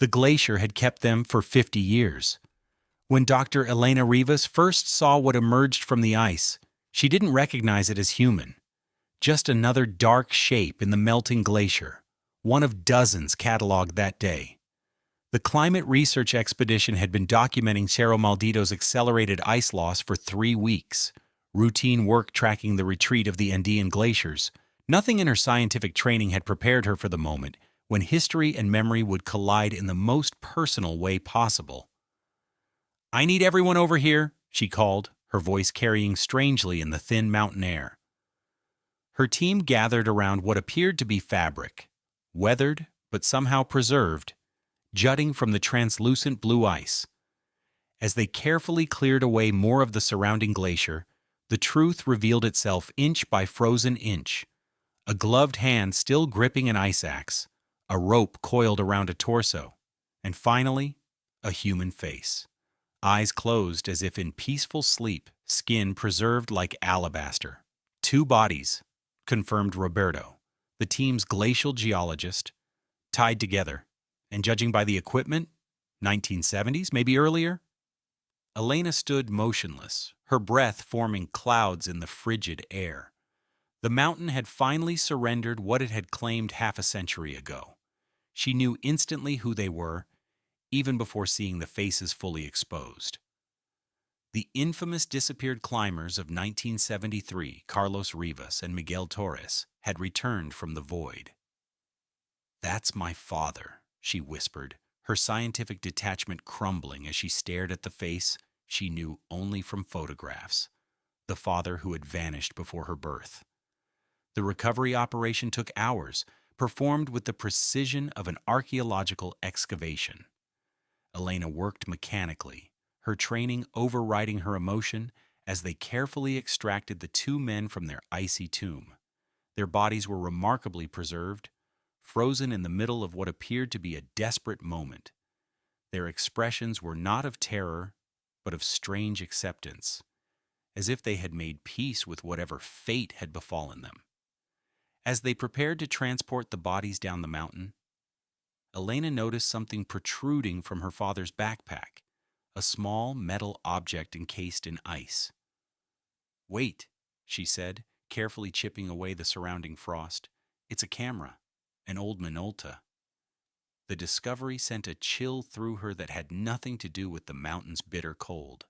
The glacier had kept them for 50 years. When Dr. Elena Rivas first saw what emerged from the ice, she didn't recognize it as human. Just another dark shape in the melting glacier, one of dozens cataloged that day. The climate research expedition had been documenting Cerro Maldito's accelerated ice loss for 3 weeks, routine work tracking the retreat of the Andean glaciers. Nothing in her scientific training had prepared her for the moment when history and memory would collide in the most personal way possible. "I need everyone over here," she called, her voice carrying strangely in the thin mountain air. Her team gathered around what appeared to be fabric, weathered but somehow preserved, jutting from the translucent blue ice. As they carefully cleared away more of the surrounding glacier, the truth revealed itself inch by frozen inch. A gloved hand still gripping an ice axe, a rope coiled around a torso, and finally, a human face. Eyes closed as if in peaceful sleep, skin preserved like alabaster. 2 bodies, confirmed Roberto, the team's glacial geologist, tied together, and judging by the equipment, 1970s, maybe earlier? Elena stood motionless, her breath forming clouds in the frigid air. The mountain had finally surrendered what it had claimed half a century ago. She knew instantly who they were, even before seeing the faces fully exposed. The infamous disappeared climbers of 1973, Carlos Rivas and Miguel Torres, had returned from the void. "That's my father," she whispered, her scientific detachment crumbling as she stared at the face she knew only from photographs, the father who had vanished before her birth. The recovery operation took hours, performed with the precision of an archaeological excavation. Elena worked mechanically, her training overriding her emotion as they carefully extracted the 2 men from their icy tomb. Their bodies were remarkably preserved, frozen in the middle of what appeared to be a desperate moment. Their expressions were not of terror, but of strange acceptance, as if they had made peace with whatever fate had befallen them. As they prepared to transport the bodies down the mountain, Elena noticed something protruding from her father's backpack, a small metal object encased in ice. "Wait," she said, carefully chipping away the surrounding frost. "It's a camera, an old Minolta." The discovery sent a chill through her that had nothing to do with the mountain's bitter cold.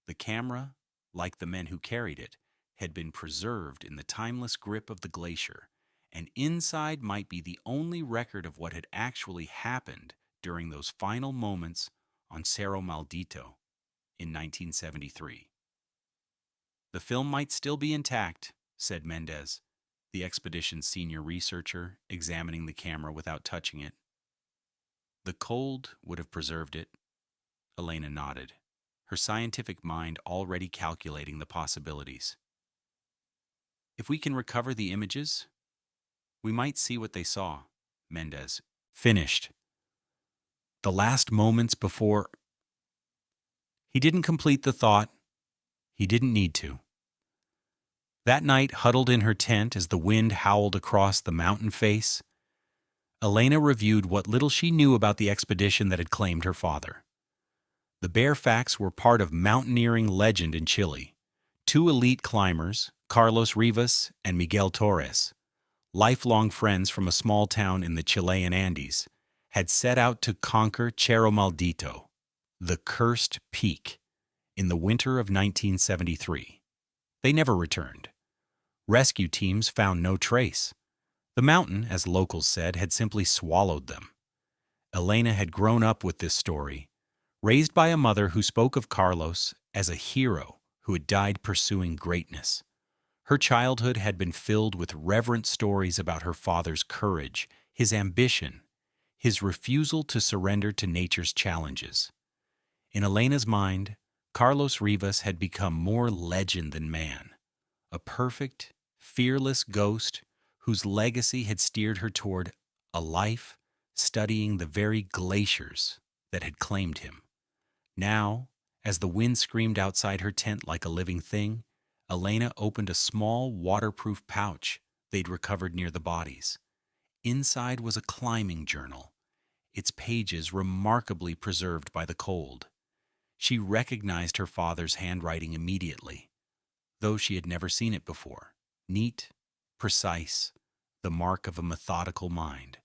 The camera, like the men who carried it, had been preserved in the timeless grip of the glacier, and inside might be the only record of what had actually happened during those final moments on Cerro Maldito in 1973. "The film might still be intact," said Mendez, the expedition's senior researcher, examining the camera without touching it. "The cold would have preserved it." Elena nodded, her scientific mind already calculating the possibilities. "If we can recover the images, we might see what they saw," Mendez finished. The last moments before... He didn't complete the thought. He didn't need to. That night, huddled in her tent as the wind howled across the mountain face, Elena reviewed what little she knew about the expedition that had claimed her father. The bare facts were part of mountaineering legend in Chile. 2 elite climbers, Carlos Rivas and Miguel Torres, lifelong friends from a small town in the Chilean Andes, had set out to conquer Cerro Maldito, the cursed peak, in the winter of 1973. They never returned. Rescue teams found no trace. The mountain, as locals said, had simply swallowed them. Elena had grown up with this story, raised by a mother who spoke of Carlos as a hero who had died pursuing greatness. Her childhood had been filled with reverent stories about her father's courage, his ambition, his refusal to surrender to nature's challenges. In Elena's mind, Carlos Rivas had become more legend than man, a perfect, fearless ghost whose legacy had steered her toward a life studying the very glaciers that had claimed him. Now, as the wind screamed outside her tent like a living thing, Elena opened a small, waterproof pouch they'd recovered near the bodies. Inside was a climbing journal, its pages remarkably preserved by the cold. She recognized her father's handwriting immediately, though she had never seen it before. Neat, precise, the mark of a methodical mind.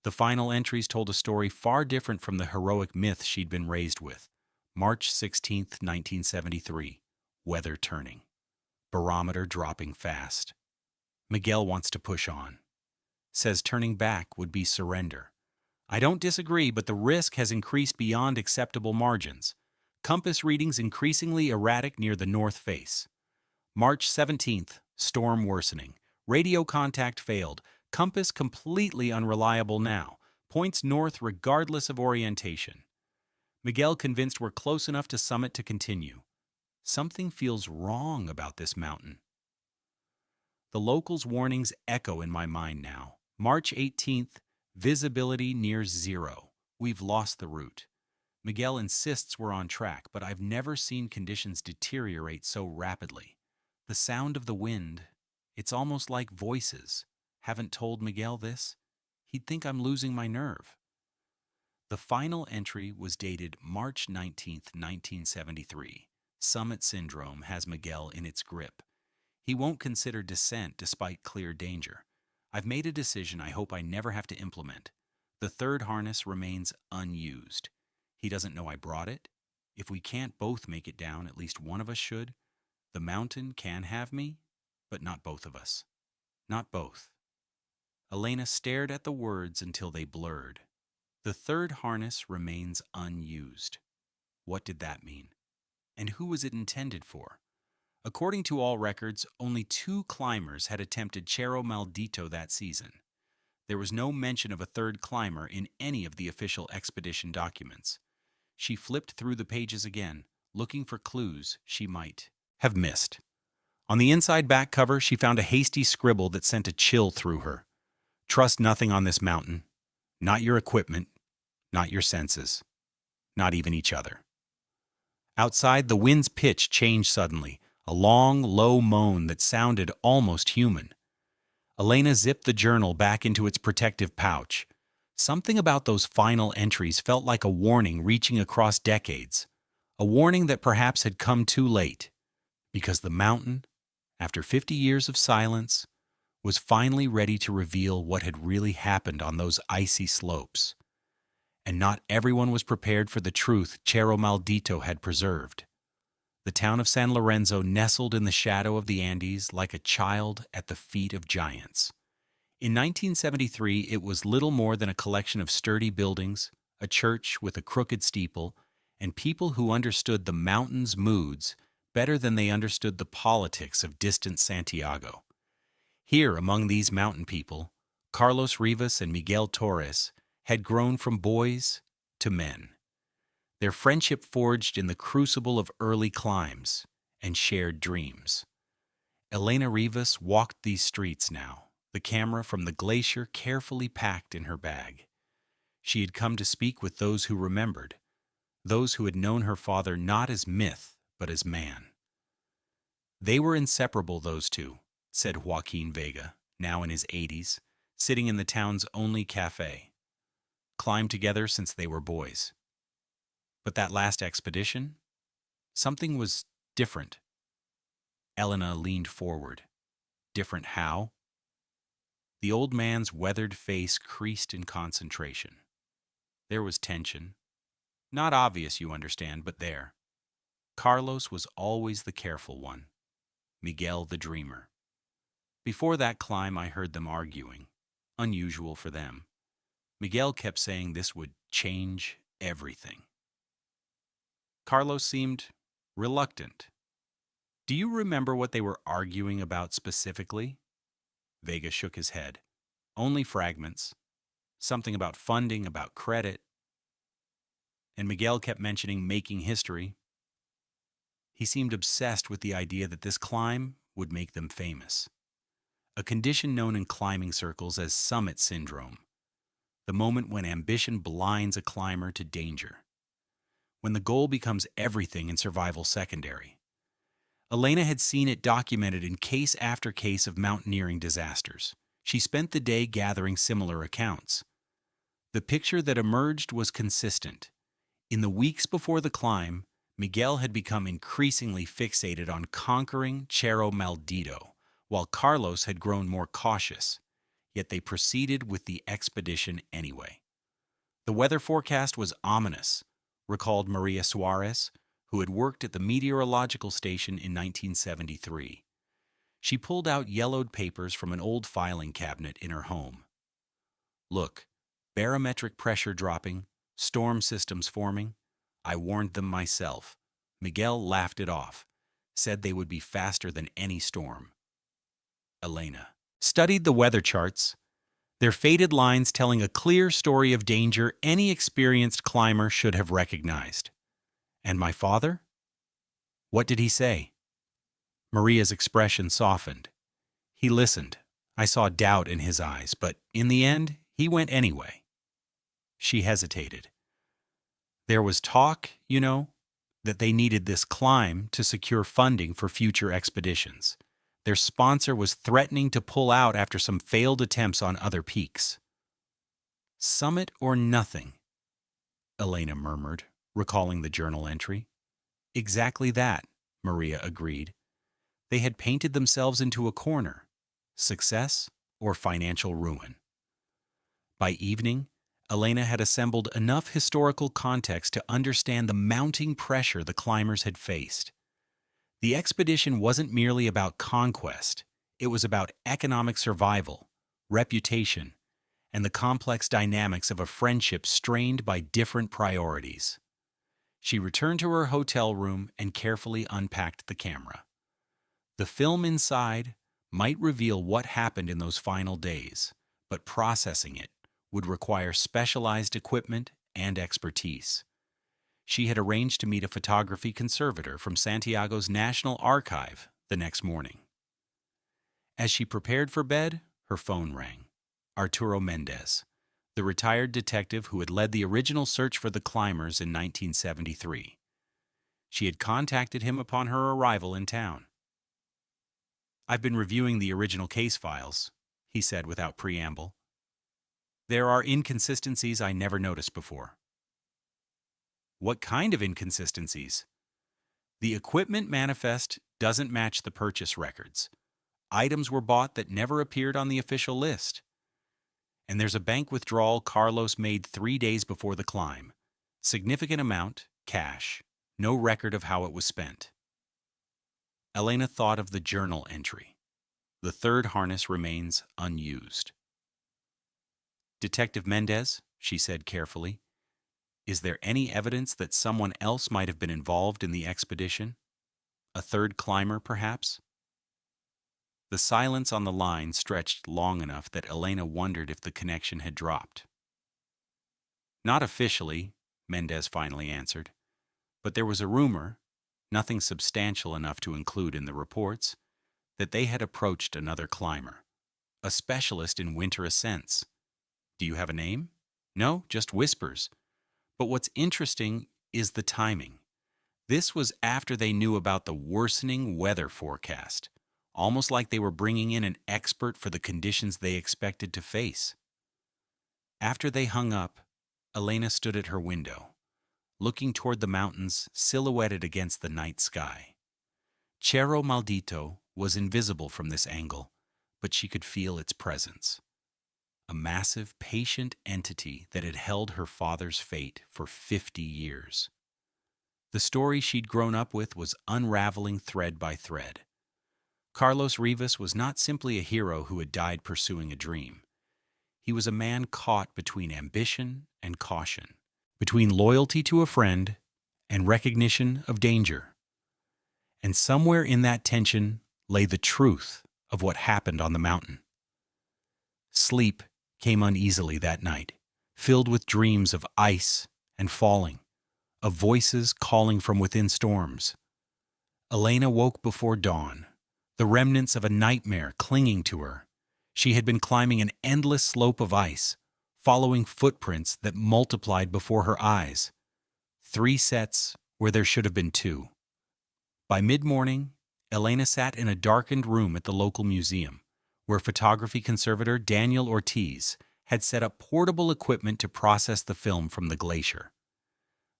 The final entries told a story far different from the heroic myth she'd been raised with. March 16th, 1973. Weather turning. Barometer dropping fast. Miguel wants to push on. Says turning back would be surrender. I don't disagree, but the risk has increased beyond acceptable margins. Compass readings increasingly erratic near the north face. March 17th, storm worsening. Radio contact failed. Compass completely unreliable now. Points north regardless of orientation. Miguel convinced we're close enough to summit to continue. Something feels wrong about this mountain. The locals' warnings echo in my mind now. March 18th, visibility near zero. We've lost the route. Miguel insists we're on track, but I've never seen conditions deteriorate so rapidly. The sound of the wind, it's almost like voices. Haven't told Miguel this? He'd think I'm losing my nerve. The final entry was dated March 19th, 1973. Summit syndrome has Miguel in its grip. He won't consider descent despite clear danger. I've made a decision I hope I never have to implement. The third harness remains unused. He doesn't know I brought it. If we can't both make it down, at least one of us should. The mountain can have me, but not both of us. Not both. Elena stared at the words until they blurred. The third harness remains unused. What did that mean? And who was it intended for? According to all records, only 2 climbers had attempted Cerro Maldito that season. There was no mention of a third climber in any of the official expedition documents. She flipped through the pages again, looking for clues she might have missed. On the inside back cover, she found a hasty scribble that sent a chill through her. Trust nothing on this mountain. Not your equipment, not your senses, not even each other. Outside, the wind's pitch changed suddenly, a long, low moan that sounded almost human. Elena zipped the journal back into its protective pouch. Something about those final entries felt like a warning reaching across decades, a warning that perhaps had come too late, because the mountain, after 50 years of silence, was finally ready to reveal what had really happened on those icy slopes. And not everyone was prepared for the truth Cerro Maldito had preserved. The town of San Lorenzo nestled in the shadow of the Andes like a child at the feet of giants. In 1973, it was little more than a collection of sturdy buildings, a church with a crooked steeple, and people who understood the mountain's moods better than they understood the politics of distant Santiago. Here, among these mountain people, Carlos Rivas and Miguel Torres had grown from boys to men. Their friendship forged in the crucible of early climbs and shared dreams. Elena Rivas walked these streets now, the camera from the glacier carefully packed in her bag. She had come to speak with those who remembered, those who had known her father not as myth, but as man. They were inseparable, those two, said Joaquin Vega, now in his 80s, sitting in the town's only cafe. Climbed together since they were boys. But that last expedition? Something was different. Elena leaned forward. Different how? The old man's weathered face creased in concentration. There was tension. Not obvious, you understand, but there. Carlos was always the careful one. Miguel the dreamer. Before that climb, I heard them arguing. Unusual for them. Miguel kept saying this would change everything. Carlos seemed reluctant. Do you remember what they were arguing about specifically? Vega shook his head. Only fragments. Something about funding, about credit. And Miguel kept mentioning making history. He seemed obsessed with the idea that this climb would make them famous. A condition known in climbing circles as summit syndrome. The moment when ambition blinds a climber to danger. When the goal becomes everything and survival secondary. Elena had seen it documented in case after case of mountaineering disasters. She spent the day gathering similar accounts. The picture that emerged was consistent. In the weeks before the climb, Miguel had become increasingly fixated on conquering Cerro Maldito, while Carlos had grown more cautious, yet they proceeded with the expedition anyway. The weather forecast was ominous, recalled Maria Suarez, who had worked at the meteorological station in 1973. She pulled out yellowed papers from an old filing cabinet in her home. Look, barometric pressure dropping, storm systems forming. I warned them myself. Miguel laughed it off, said they would be faster than any storm. Elena studied the weather charts, their faded lines telling a clear story of danger any experienced climber should have recognized. And my father? What did he say? Maria's expression softened. He listened. I saw doubt in his eyes, but in the end, he went anyway. She hesitated. There was talk, that they needed this climb to secure funding for future expeditions. Their sponsor was threatening to pull out after some failed attempts on other peaks. Summit or nothing, Elena murmured, recalling the journal entry. Exactly that, Maria agreed. They had painted themselves into a corner, success or financial ruin. By evening, Elena had assembled enough historical context to understand the mounting pressure the climbers had faced. The expedition wasn't merely about conquest, it was about economic survival, reputation, and the complex dynamics of a friendship strained by different priorities. She returned to her hotel room and carefully unpacked the camera. The film inside might reveal what happened in those final days, but processing it would require specialized equipment and expertise. She had arranged to meet a photography conservator from Santiago's National Archive the next morning. As she prepared for bed, her phone rang. Arturo Mendez, the retired detective who had led the original search for the climbers in 1973. She had contacted him upon her arrival in town. I've been reviewing the original case files, he said without preamble. There are inconsistencies I never noticed before. What kind of inconsistencies? The equipment manifest doesn't match the purchase records. Items were bought that never appeared on the official list. And there's a bank withdrawal Carlos made 3 days before the climb. Significant amount, cash, no record of how it was spent. Elena thought of the journal entry. The third harness remains unused. Detective Mendez, she said carefully, is there any evidence that someone else might have been involved in the expedition? A third climber, perhaps? The silence on the line stretched long enough that Elena wondered if the connection had dropped. Not officially, Mendez finally answered, but there was a rumor, nothing substantial enough to include in the reports, that they had approached another climber, a specialist in winter ascents. Do you have a name? No, just whispers. But what's interesting is the timing. This was after they knew about the worsening weather forecast, almost like they were bringing in an expert for the conditions they expected to face. After they hung up, Elena stood at her window, looking toward the mountains silhouetted against the night sky. Cerro Maldito was invisible from this angle, but she could feel its presence. A massive, patient entity that had held her father's fate for 50 years. The story she'd grown up with was unraveling thread by thread. Carlos Rivas was not simply a hero who had died pursuing a dream. He was a man caught between ambition and caution, between loyalty to a friend and recognition of danger. And somewhere in that tension lay the truth of what happened on the mountain. Sleep came uneasily that night, filled with dreams of ice and falling, of voices calling from within storms. Elena woke before dawn, the remnants of a nightmare clinging to her. She had been climbing an endless slope of ice, following footprints that multiplied before her eyes. 3 sets where there should have been 2. By mid-morning, Elena sat in a darkened room at the local museum, where photography conservator Daniel Ortiz had set up portable equipment to process the film from the glacier.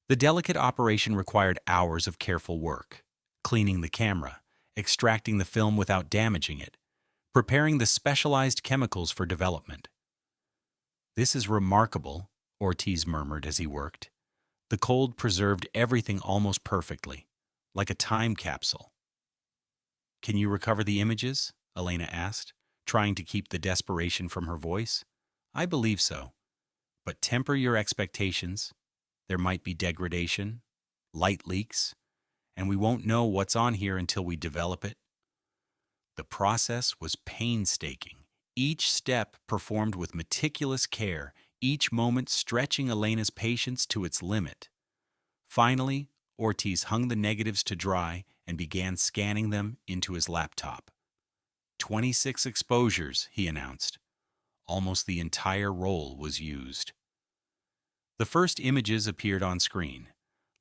The delicate operation required hours of careful work, cleaning the camera, extracting the film without damaging it, preparing the specialized chemicals for development. "This is remarkable," Ortiz murmured as he worked. "The cold preserved everything almost perfectly, like a time capsule." "Can you recover the images?" Elena asked, trying to keep the desperation from her voice. "I believe so. But temper your expectations. There might be degradation, light leaks, and we won't know what's on here until we develop it." The process was painstaking, each step performed with meticulous care, each moment stretching Elena's patience to its limit. Finally, Ortiz hung the negatives to dry and began scanning them into his laptop. 26 exposures, he announced. Almost the entire roll was used. The first images appeared on screen.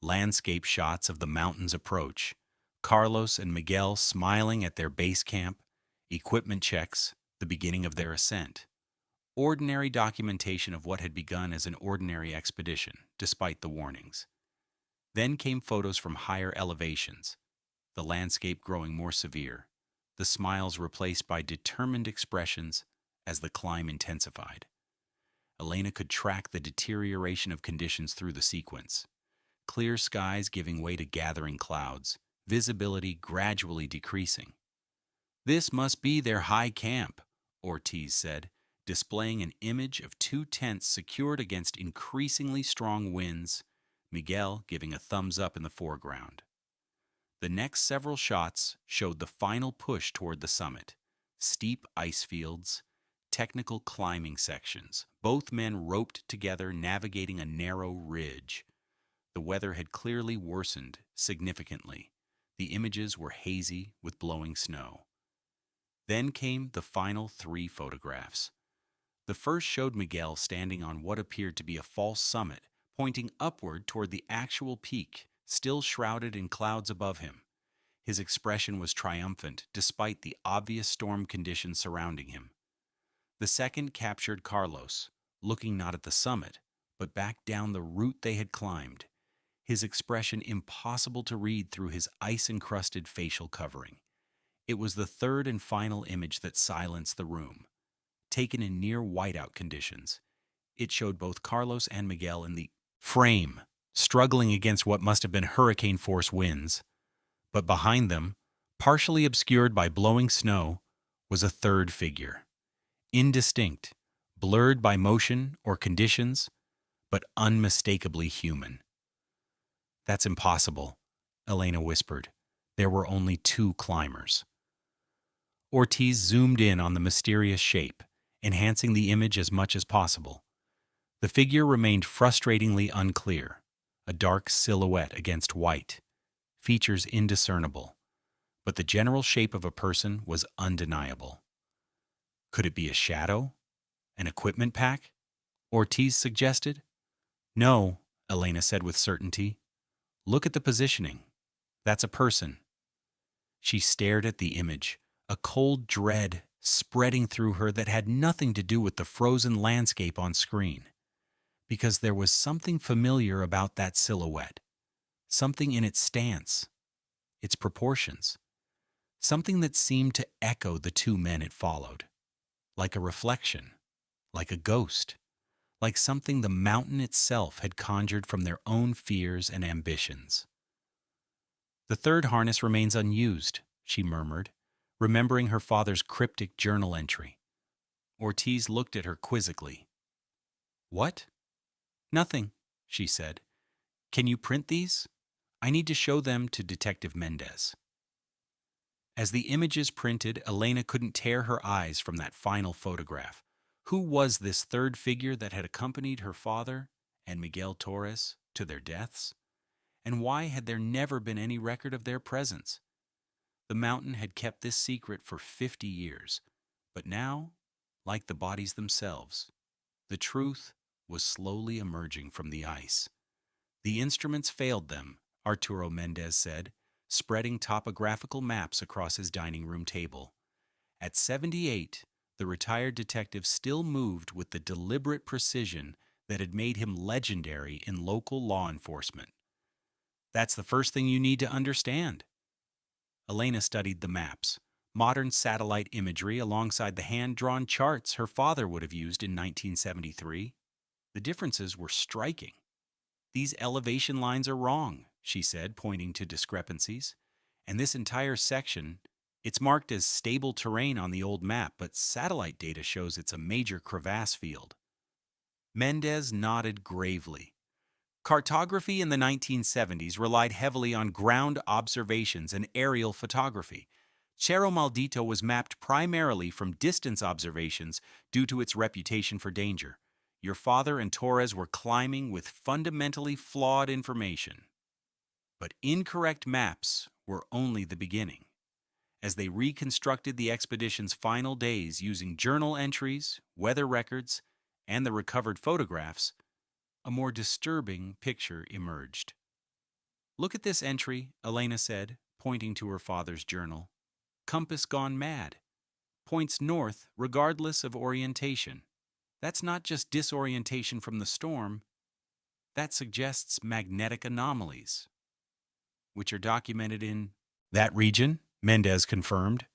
Landscape shots of the mountain's approach, Carlos and Miguel smiling at their base camp, equipment checks, the beginning of their ascent. Ordinary documentation of what had begun as an ordinary expedition, despite the warnings. Then came photos from higher elevations, the landscape growing more severe, the smiles replaced by determined expressions as the climb intensified. Elena could track the deterioration of conditions through the sequence. Clear skies giving way to gathering clouds, visibility gradually decreasing. "This must be their high camp," Ortiz said, displaying an image of two tents secured against increasingly strong winds, Miguel giving a thumbs up in the foreground. The next several shots showed the final push toward the summit. Steep ice fields, technical climbing sections, both men roped together navigating a narrow ridge. The weather had clearly worsened significantly. The images were hazy with blowing snow. Then came the final 3 photographs. The first showed Miguel standing on what appeared to be a false summit, pointing upward toward the actual peak, still shrouded in clouds above him. His expression was triumphant despite the obvious storm conditions surrounding him. The second captured Carlos, looking not at the summit, but back down the route they had climbed, his expression impossible to read through his ice-encrusted facial covering. It was the third and final image that silenced the room. Taken in near whiteout conditions, it showed both Carlos and Miguel in the frame, struggling against what must have been hurricane-force winds. But behind them, partially obscured by blowing snow, was a third figure. Indistinct, blurred by motion or conditions, but unmistakably human. "That's impossible," Elena whispered. There were only 2 climbers. Ortiz zoomed in on the mysterious shape, enhancing the image as much as possible. The figure remained frustratingly unclear, a dark silhouette against white, features indiscernible, but the general shape of a person was undeniable. Could it be a shadow? An equipment pack? Ortiz suggested. "No," Elena said with certainty. "Look at the positioning. That's a person." She stared at the image, a cold dread spreading through her that had nothing to do with the frozen landscape on screen. Because there was something familiar about that silhouette, something in its stance, its proportions, something that seemed to echo the 2 men it followed, like a reflection, like a ghost, like something the mountain itself had conjured from their own fears and ambitions. "The third harness remains unused," she murmured, remembering her father's cryptic journal entry. Ortiz looked at her quizzically. "What?" "Nothing," she said. "Can you print these? I need to show them to Detective Mendez." As the images printed, Elena couldn't tear her eyes from that final photograph. Who was this third figure that had accompanied her father and Miguel Torres to their deaths? And why had there never been any record of their presence? The mountain had kept this secret for 50 years, but now, like the bodies themselves, the truth was slowly emerging from the ice. The instruments failed them, Arturo Mendez said, spreading topographical maps across his dining room table. At 78, The retired detective still moved with the deliberate precision that had made him legendary in local law enforcement. That's the first thing you need to understand. Elena studied the maps, modern satellite imagery alongside the hand-drawn charts her father would have used in 1973. The differences were striking. These elevation lines are wrong, she said, pointing to discrepancies. And this entire section, it's marked as stable terrain on the old map, but satellite data shows it's a major crevasse field. Mendez nodded gravely. Cartography in the 1970s relied heavily on ground observations and aerial photography. Cerro Maldito was mapped primarily from distance observations due to its reputation for danger. Your father and Torres were climbing with fundamentally flawed information. But incorrect maps were only the beginning. As they reconstructed the expedition's final days using journal entries, weather records, and the recovered photographs, a more disturbing picture emerged. "Look at this entry," Elena said, pointing to her father's journal. "Compass gone mad. Points north regardless of orientation. That's not just disorientation from the storm. That suggests magnetic anomalies, which are documented in that region," Mendez confirmed.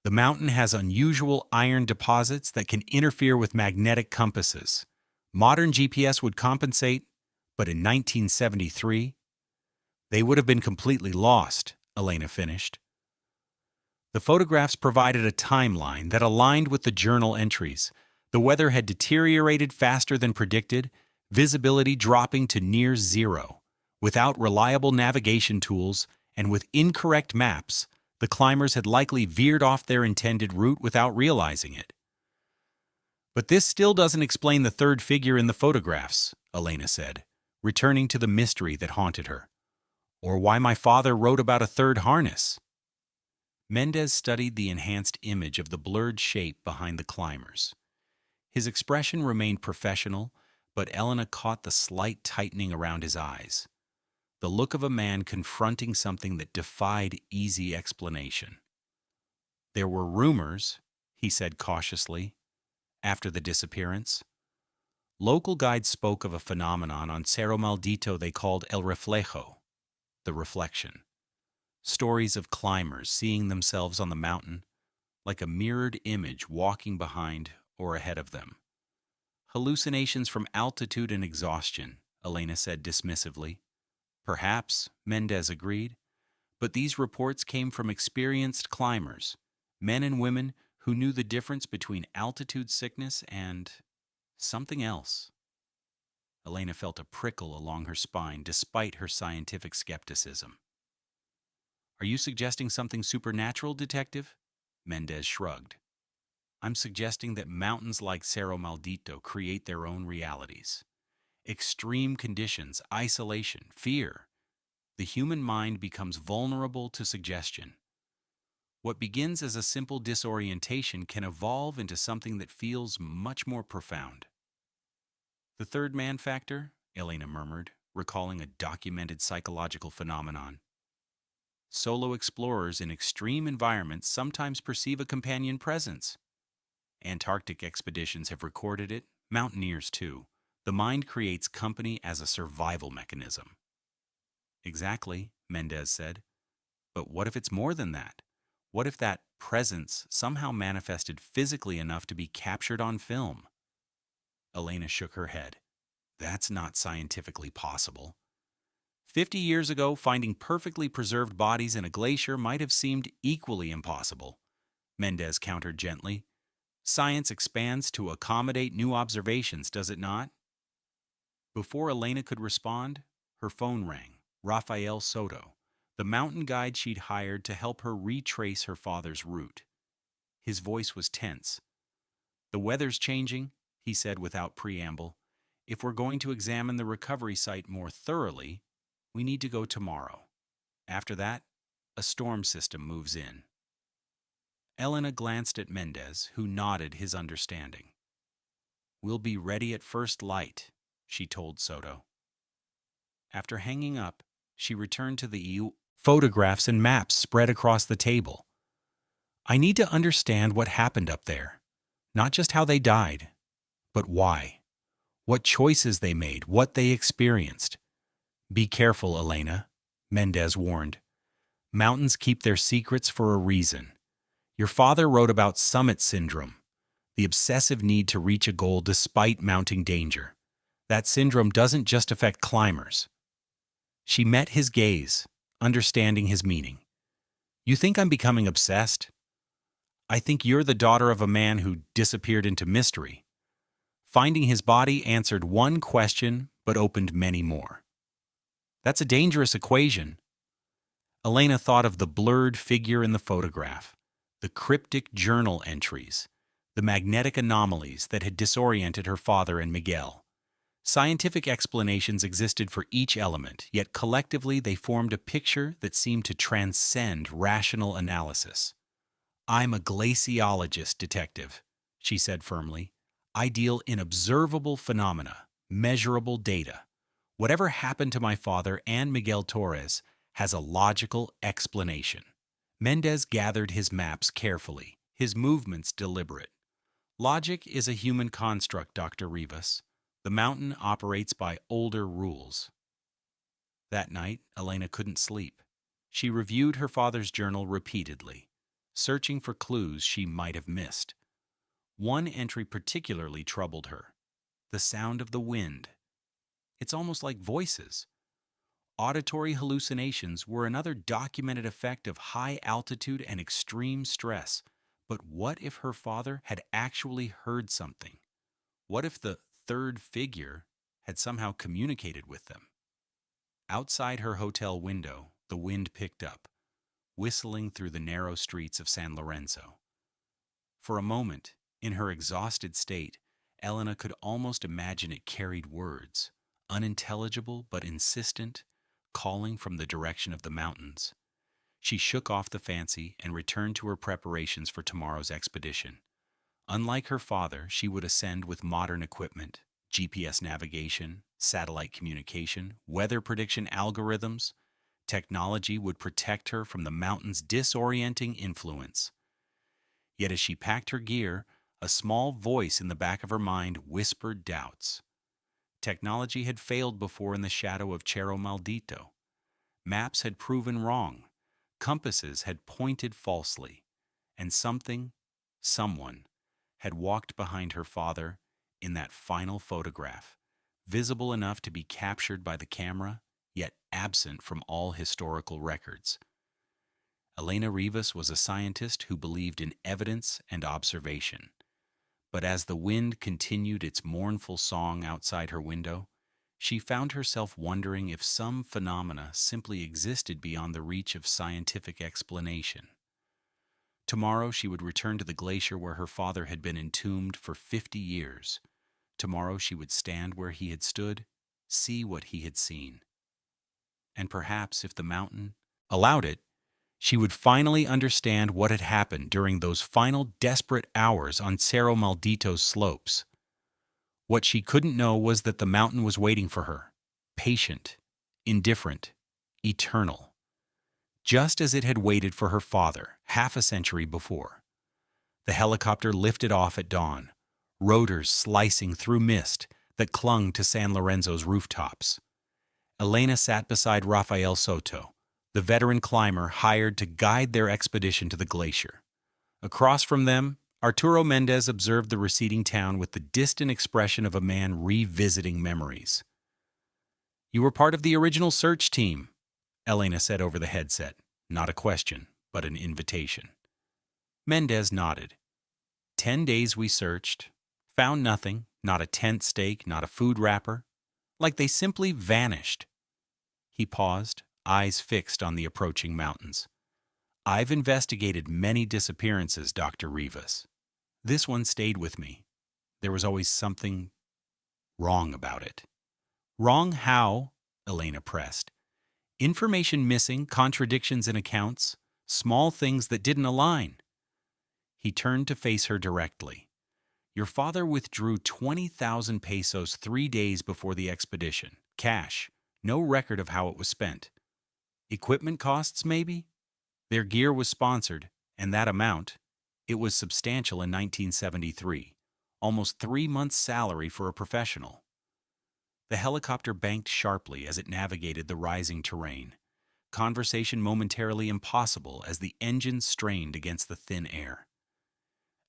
"The mountain has unusual iron deposits that can interfere with magnetic compasses. Modern GPS would compensate, but in 1973, they would have been completely lost," Elena finished. The photographs provided a timeline that aligned with the journal entries. The weather had deteriorated faster than predicted, visibility dropping to near zero. Without reliable navigation tools and with incorrect maps, the climbers had likely veered off their intended route without realizing it. "But this still doesn't explain the third figure in the photographs," Elena said, returning to the mystery that haunted her. "Or why my father wrote about a third harness." Mendez studied the enhanced image of the blurred shape behind the climbers. His expression remained professional, but Elena caught the slight tightening around his eyes. The look of a man confronting something that defied easy explanation. "There were rumors," he said cautiously, after the disappearance. "Local guides spoke of a phenomenon on Cerro Maldito they called El Reflejo, the reflection. Stories of climbers seeing themselves on the mountain, like a mirrored image walking behind or ahead of them. Hallucinations from altitude and exhaustion," Elena said dismissively. "Perhaps," Mendez agreed, "but these reports came from experienced climbers, men and women who knew the difference between altitude sickness and something else." Elena felt a prickle along her spine despite her scientific skepticism. "Are you suggesting something supernatural, Detective?" Mendez shrugged. "I'm suggesting that mountains like Cerro Maldito create their own realities. Extreme conditions, isolation, fear. The human mind becomes vulnerable to suggestion. What begins as a simple disorientation can evolve into something that feels much more profound." "The third man factor," Elena murmured, recalling a documented psychological phenomenon. "Solo explorers in extreme environments sometimes perceive a companion presence. Antarctic expeditions have recorded it, mountaineers too. The mind creates company as a survival mechanism." "Exactly," Mendez said. "But what if it's more than that? What if that presence somehow manifested physically enough to be captured on film?" Elena shook her head. "That's not scientifically possible. 50 years ago, finding perfectly preserved bodies in a glacier might have seemed equally impossible," Mendez countered gently. "Science expands to accommodate new observations, does it not?" Before Elena could respond, her phone rang. Rafael Soto, the mountain guide she'd hired to help her retrace her father's route. His voice was tense. "The weather's changing," he said without preamble. "If we're going to examine the recovery site more thoroughly, we need to go tomorrow. After that, a storm system moves in." Elena glanced at Mendez, who nodded his understanding. "We'll be ready at first light," she told Soto. After hanging up, she returned to the photographs and maps spread across the table. "I need to understand what happened up there. Not just how they died, but why. What choices they made, what they experienced. Be careful, Elena, Mendez warned. Mountains keep their secrets for a reason. Your father wrote about summit syndrome, the obsessive need to reach a goal despite mounting danger. That syndrome doesn't just affect climbers. She met his gaze, understanding his meaning. You think I'm becoming obsessed? I think you're the daughter of a man who disappeared into mystery. Finding his body answered one question, but opened many more. That's a dangerous equation. Elena thought of the blurred figure in the photograph, the cryptic journal entries, the magnetic anomalies that had disoriented her father and Miguel. Scientific explanations existed for each element, yet collectively they formed a picture that seemed to transcend rational analysis. I'm a glaciologist, detective, she said firmly. I deal in observable phenomena, measurable data. Whatever happened to my father and Miguel Torres has a logical explanation. Mendez gathered his maps carefully, his movements deliberate. Logic is a human construct, Dr. Rivas. The mountain operates by older rules. That night, Elena couldn't sleep. She reviewed her father's journal repeatedly, searching for clues she might have missed. One entry particularly troubled her: the sound of the wind. It's almost like voices. Auditory hallucinations were another documented effect of high altitude and extreme stress. But what if her father had actually heard something? What if the third figure had somehow communicated with them? Outside her hotel window, the wind picked up, whistling through the narrow streets of San Lorenzo. For a moment, in her exhausted state, Elena could almost imagine it carried words, unintelligible but insistent, calling from the direction of the mountains. She shook off the fancy and returned to her preparations for tomorrow's expedition. Unlike her father, she would ascend with modern equipment: GPS navigation, satellite communication, weather prediction algorithms. Technology would protect her from the mountain's disorienting influence. Yet as she packed her gear, a small voice in the back of her mind whispered doubts. Technology had failed before in the shadow of Cerro Maldito. Maps had proven wrong. Compasses had pointed falsely. And someone, had walked behind her father in that final photograph, visible enough to be captured by the camera, yet absent from all historical records. Elena Rivas was a scientist who believed in evidence and observation. But as the wind continued its mournful song outside her window, she found herself wondering if some phenomena simply existed beyond the reach of scientific explanation. Tomorrow she would return to the glacier where her father had been entombed for 50 years. Tomorrow she would stand where he had stood, see what he had seen. And perhaps if the mountain allowed it, she would finally understand what had happened during those final desperate hours on Cerro Maldito's slopes. What she couldn't know was that the mountain was waiting for her, patient, indifferent, eternal, just as it had waited for her father half a century before. The helicopter lifted off at dawn, rotors slicing through mist that clung to San Lorenzo's rooftops. Elena sat beside Rafael Soto, the veteran climber hired to guide their expedition to the glacier. Across from them, Arturo Mendez observed the receding town with the distant expression of a man revisiting memories. "You were part of the original search team," Elena said over the headset, not a question, but an invitation. Mendez nodded. 10 days we searched, found nothing, not a tent stake, not a food wrapper, like they simply vanished. He paused, eyes fixed on the approaching mountains. "I've investigated many disappearances, Dr. Rivas. This one stayed with me. There was always something wrong about it." "Wrong how?" Elena pressed. "Information missing, contradictions in accounts, small things that didn't align." He turned to face her directly. "Your father withdrew 20,000 pesos 3 days before the expedition. Cash. No record of how it was spent. Equipment costs, maybe? Their gear was sponsored, and that amount, It was substantial in 1973, almost 3 months' salary for a professional. The helicopter banked sharply as it navigated the rising terrain, conversation momentarily impossible as the engine strained against the thin air.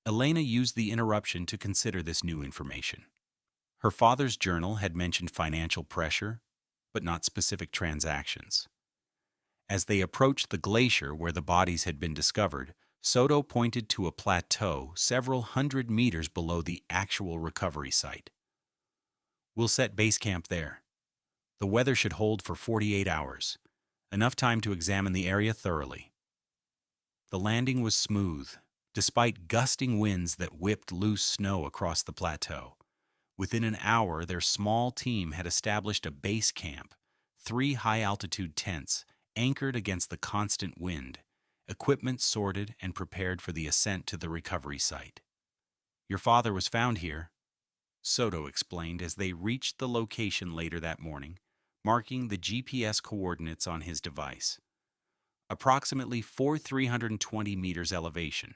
Elena used the interruption to consider this new information. Her father's journal had mentioned financial pressure, but not specific transactions. As they approached the glacier where the bodies had been discovered, Soto pointed to a plateau several hundred meters below the actual recovery site. "We'll set base camp there. The weather should hold for 48 hours, enough time to examine the area thoroughly." The landing was smooth, despite gusting winds that whipped loose snow across the plateau. Within an hour, their small team had established a base camp, 3 high-altitude tents anchored against the constant wind, equipment sorted and prepared for the ascent to the recovery site. "Your father was found here," Soto explained as they reached the location later that morning, marking the GPS coordinates on his device. Approximately 4,320 meters elevation.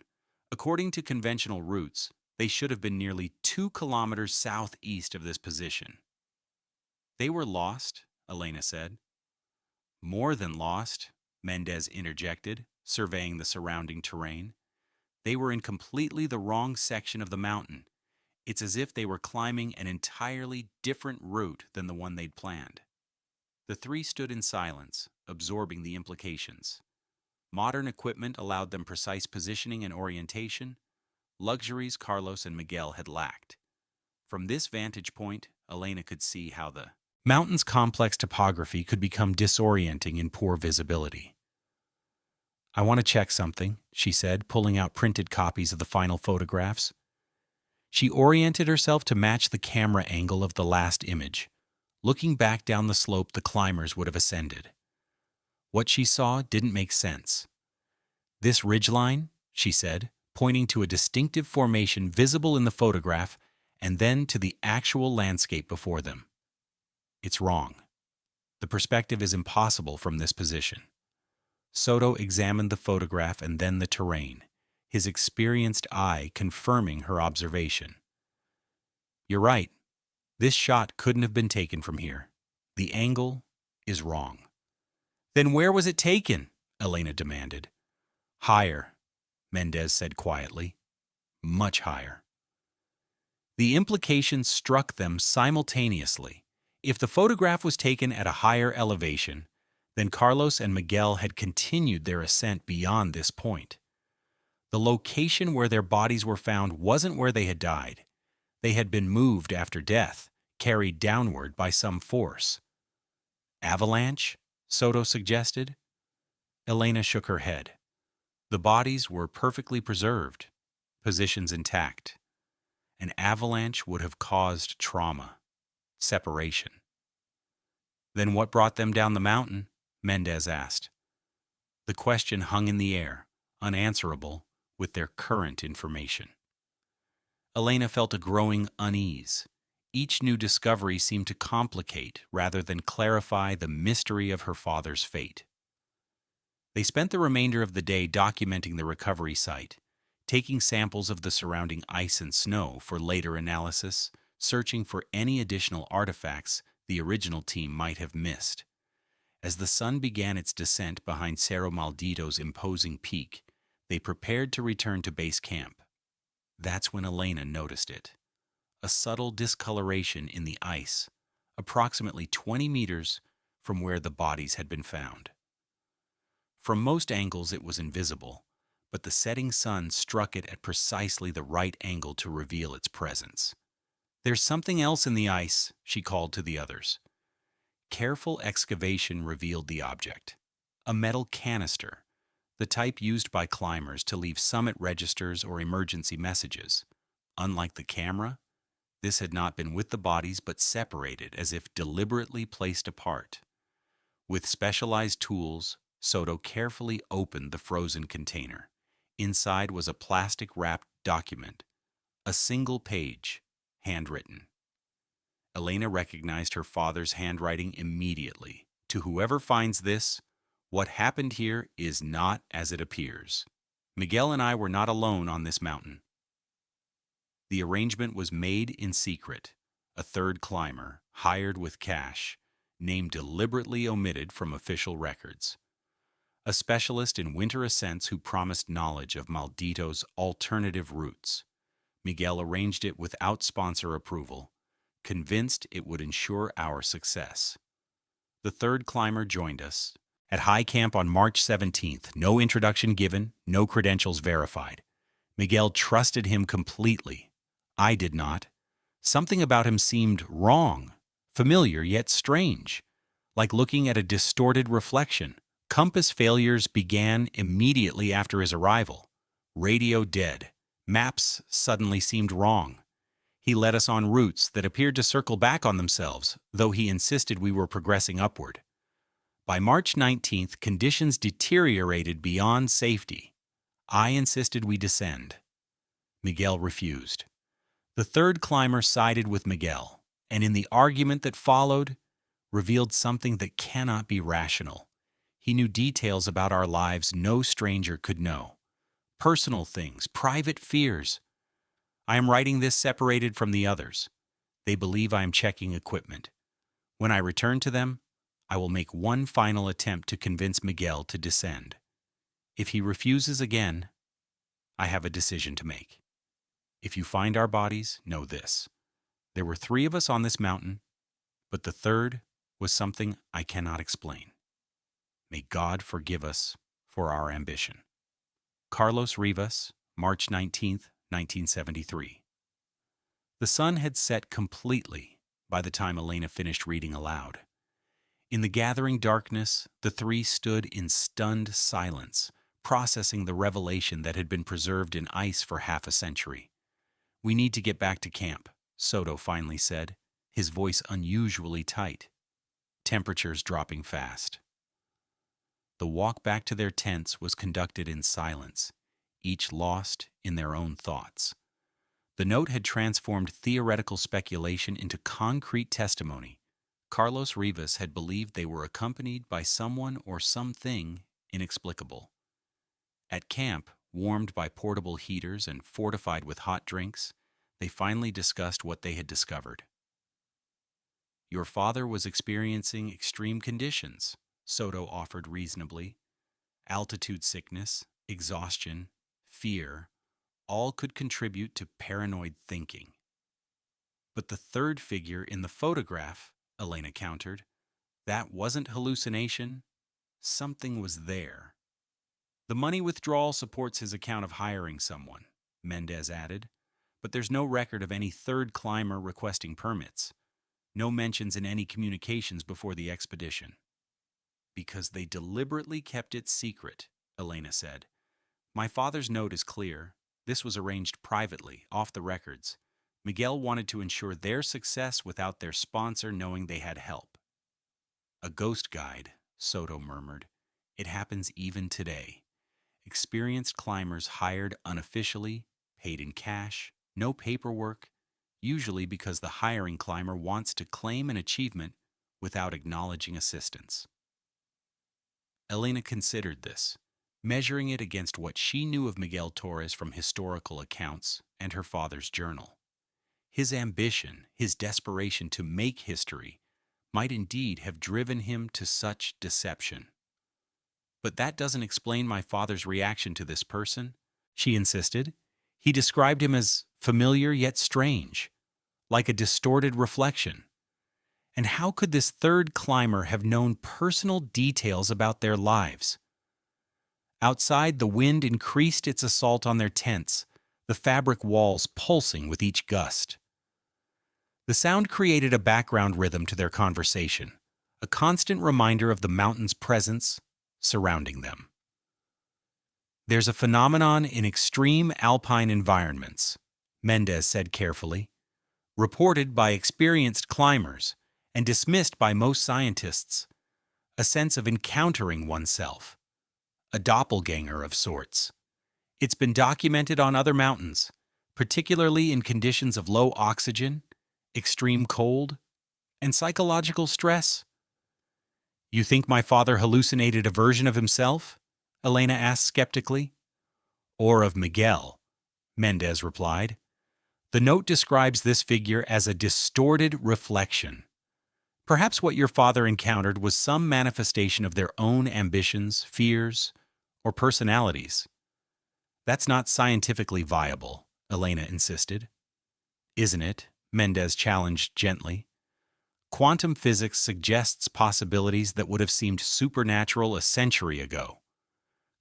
According to conventional routes, they should have been nearly 2 kilometers southeast of this position. "They were lost," Elena said. "More than lost," Mendez interjected, surveying the surrounding terrain. "They were in completely the wrong section of the mountain. It's as if they were climbing an entirely different route than the one they'd planned." The three stood in silence, absorbing the implications. Modern equipment allowed them precise positioning and orientation, luxuries Carlos and Miguel had lacked. From this vantage point, Elena could see how the mountain's complex topography could become disorienting in poor visibility. "I want to check something," she said, pulling out printed copies of the final photographs. She oriented herself to match the camera angle of the last image, looking back down the slope the climbers would have ascended. What she saw didn't make sense. "This ridgeline," she said, pointing to a distinctive formation visible in the photograph and then to the actual landscape before them. "It's wrong. The perspective is impossible from this position." Soto examined the photograph and then the terrain, his experienced eye confirming her observation. "You're right. This shot couldn't have been taken from here. The angle is wrong." "Then where was it taken?" Elena demanded. "Higher," Mendez said quietly. "Much higher." The implications struck them simultaneously. If the photograph was taken at a higher elevation, then Carlos and Miguel had continued their ascent beyond this point. The location where their bodies were found wasn't where they had died. They had been moved after death, carried downward by some force. "Avalanche?" Soto suggested. Elena shook her head. The bodies were perfectly preserved, positions intact. An avalanche would have caused trauma, separation. "Then what brought them down the mountain?" Mendez asked. The question hung in the air, unanswerable with their current information. Elena felt a growing unease. Each new discovery seemed to complicate rather than clarify the mystery of her father's fate. They spent the remainder of the day documenting the recovery site, taking samples of the surrounding ice and snow for later analysis, searching for any additional artifacts the original team might have missed. As the sun began its descent behind Cerro Maldito's imposing peak, they prepared to return to base camp. That's when Elena noticed it. A subtle discoloration in the ice, approximately 20 meters from where the bodies had been found. From most angles it was invisible, but the setting sun struck it at precisely the right angle to reveal its presence. "There's something else in the ice," she called to the others. Careful excavation revealed the object. A metal canister, the type used by climbers to leave summit registers or emergency messages. Unlike the camera, this had not been with the bodies but separated as if deliberately placed apart. With specialized tools, Soto carefully opened the frozen container. Inside was a plastic-wrapped document, a single page, handwritten. Elena recognized her father's handwriting immediately. "To whoever finds this, what happened here is not as it appears," Miguel and I were not alone on this mountain. The arrangement was made in secret. A third climber, hired with cash, name deliberately omitted from official records. A specialist in winter ascents who promised knowledge of Maldito's alternative routes. Miguel arranged it without sponsor approval, convinced it would ensure our success. The third climber joined us. At high camp on March 17th, no introduction given, no credentials verified. Miguel trusted him completely. I did not. Something about him seemed wrong, familiar yet strange, like looking at a distorted reflection. Compass failures began immediately after his arrival. Radio dead. Maps suddenly seemed wrong. He led us on routes that appeared to circle back on themselves, though he insisted we were progressing upward. By March 19th, conditions deteriorated beyond safety. I insisted we descend. Miguel refused. The third climber sided with Miguel, and in the argument that followed, revealed something that cannot be rational. He knew details about our lives no stranger could know. Personal things, private fears. I am writing this separated from the others. They believe I am checking equipment. When I return to them, I will make one final attempt to convince Miguel to descend. If he refuses again, I have a decision to make. If you find our bodies, know this. There were 3 of us on this mountain, but the third was something I cannot explain. May God forgive us for our ambition. Carlos Rivas, March 19th, 1973. The sun had set completely by the time Elena finished reading aloud. In the gathering darkness, the 3 stood in stunned silence, processing the revelation that had been preserved in ice for half a century. "We need to get back to camp," Soto finally said, his voice unusually tight. Temperatures dropping fast. The walk back to their tents was conducted in silence, each lost in their own thoughts. The note had transformed theoretical speculation into concrete testimony. Carlos Rivas had believed they were accompanied by someone or something inexplicable. At camp, warmed by portable heaters and fortified with hot drinks, they finally discussed what they had discovered. "Your father was experiencing extreme conditions," Soto offered reasonably. "Altitude sickness, exhaustion, fear, all could contribute to paranoid thinking." "But the third figure in the photograph," Elena countered, "that wasn't hallucination. Something was there." "The money withdrawal supports his account of hiring someone," Mendez added, "but there's no record of any third climber requesting permits. No mentions in any communications before the expedition." "Because they deliberately kept it secret," Elena said. "My father's note is clear. This was arranged privately, off the records. Miguel wanted to ensure their success without their sponsor knowing they had help." "A ghost guide," Soto murmured. "It happens even today. Experienced climbers hired unofficially, paid in cash, no paperwork, usually because the hiring climber wants to claim an achievement without acknowledging assistance." Elena considered this, measuring it against what she knew of Miguel Torres from historical accounts and her father's journal. His ambition, his desperation to make history, might indeed have driven him to such deception. "But that doesn't explain my father's reaction to this person," she insisted. "He described him as familiar yet strange, like a distorted reflection. And how could this third climber have known personal details about their lives?" Outside, the wind increased its assault on their tents, the fabric walls pulsing with each gust. The sound created a background rhythm to their conversation, a constant reminder of the mountain's presence surrounding them. "There's a phenomenon in extreme alpine environments," Mendez said carefully, "reported by experienced climbers and dismissed by most scientists. A sense of encountering oneself. A doppelganger of sorts. It's been documented on other mountains, particularly in conditions of low oxygen, extreme cold, and psychological stress." "You think my father hallucinated a version of himself?" Elena asked skeptically. Or of Miguel, Mendez replied. The note describes this figure as a distorted reflection. Perhaps what your father encountered was some manifestation of their own ambitions, fears, or personalities. That's not scientifically viable, Elena insisted. Isn't it? Mendez challenged gently. Quantum physics suggests possibilities that would have seemed supernatural a century ago.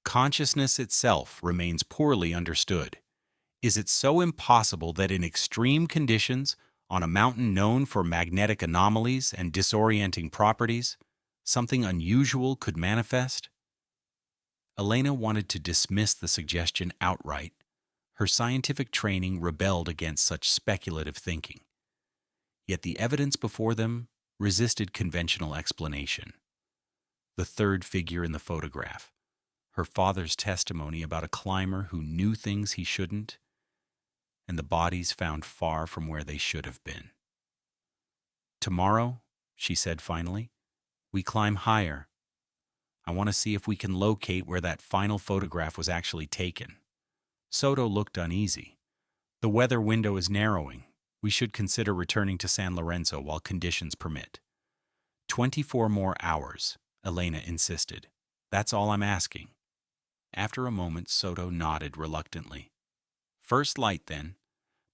Consciousness itself remains poorly understood. Is it so impossible that in extreme conditions, on a mountain known for magnetic anomalies and disorienting properties, something unusual could manifest? Elena wanted to dismiss the suggestion outright. Her scientific training rebelled against such speculative thinking. Yet the evidence before them resisted conventional explanation. The third figure in the photograph, her father's testimony about a climber who knew things he shouldn't, and the bodies found far from where they should have been. Tomorrow, she said finally, we climb higher. I want to see if we can locate where that final photograph was actually taken. Soto looked uneasy. The weather window is narrowing. We should consider returning to San Lorenzo while conditions permit. 24 more hours, Elena insisted. That's all I'm asking. After a moment, Soto nodded reluctantly. First light, then.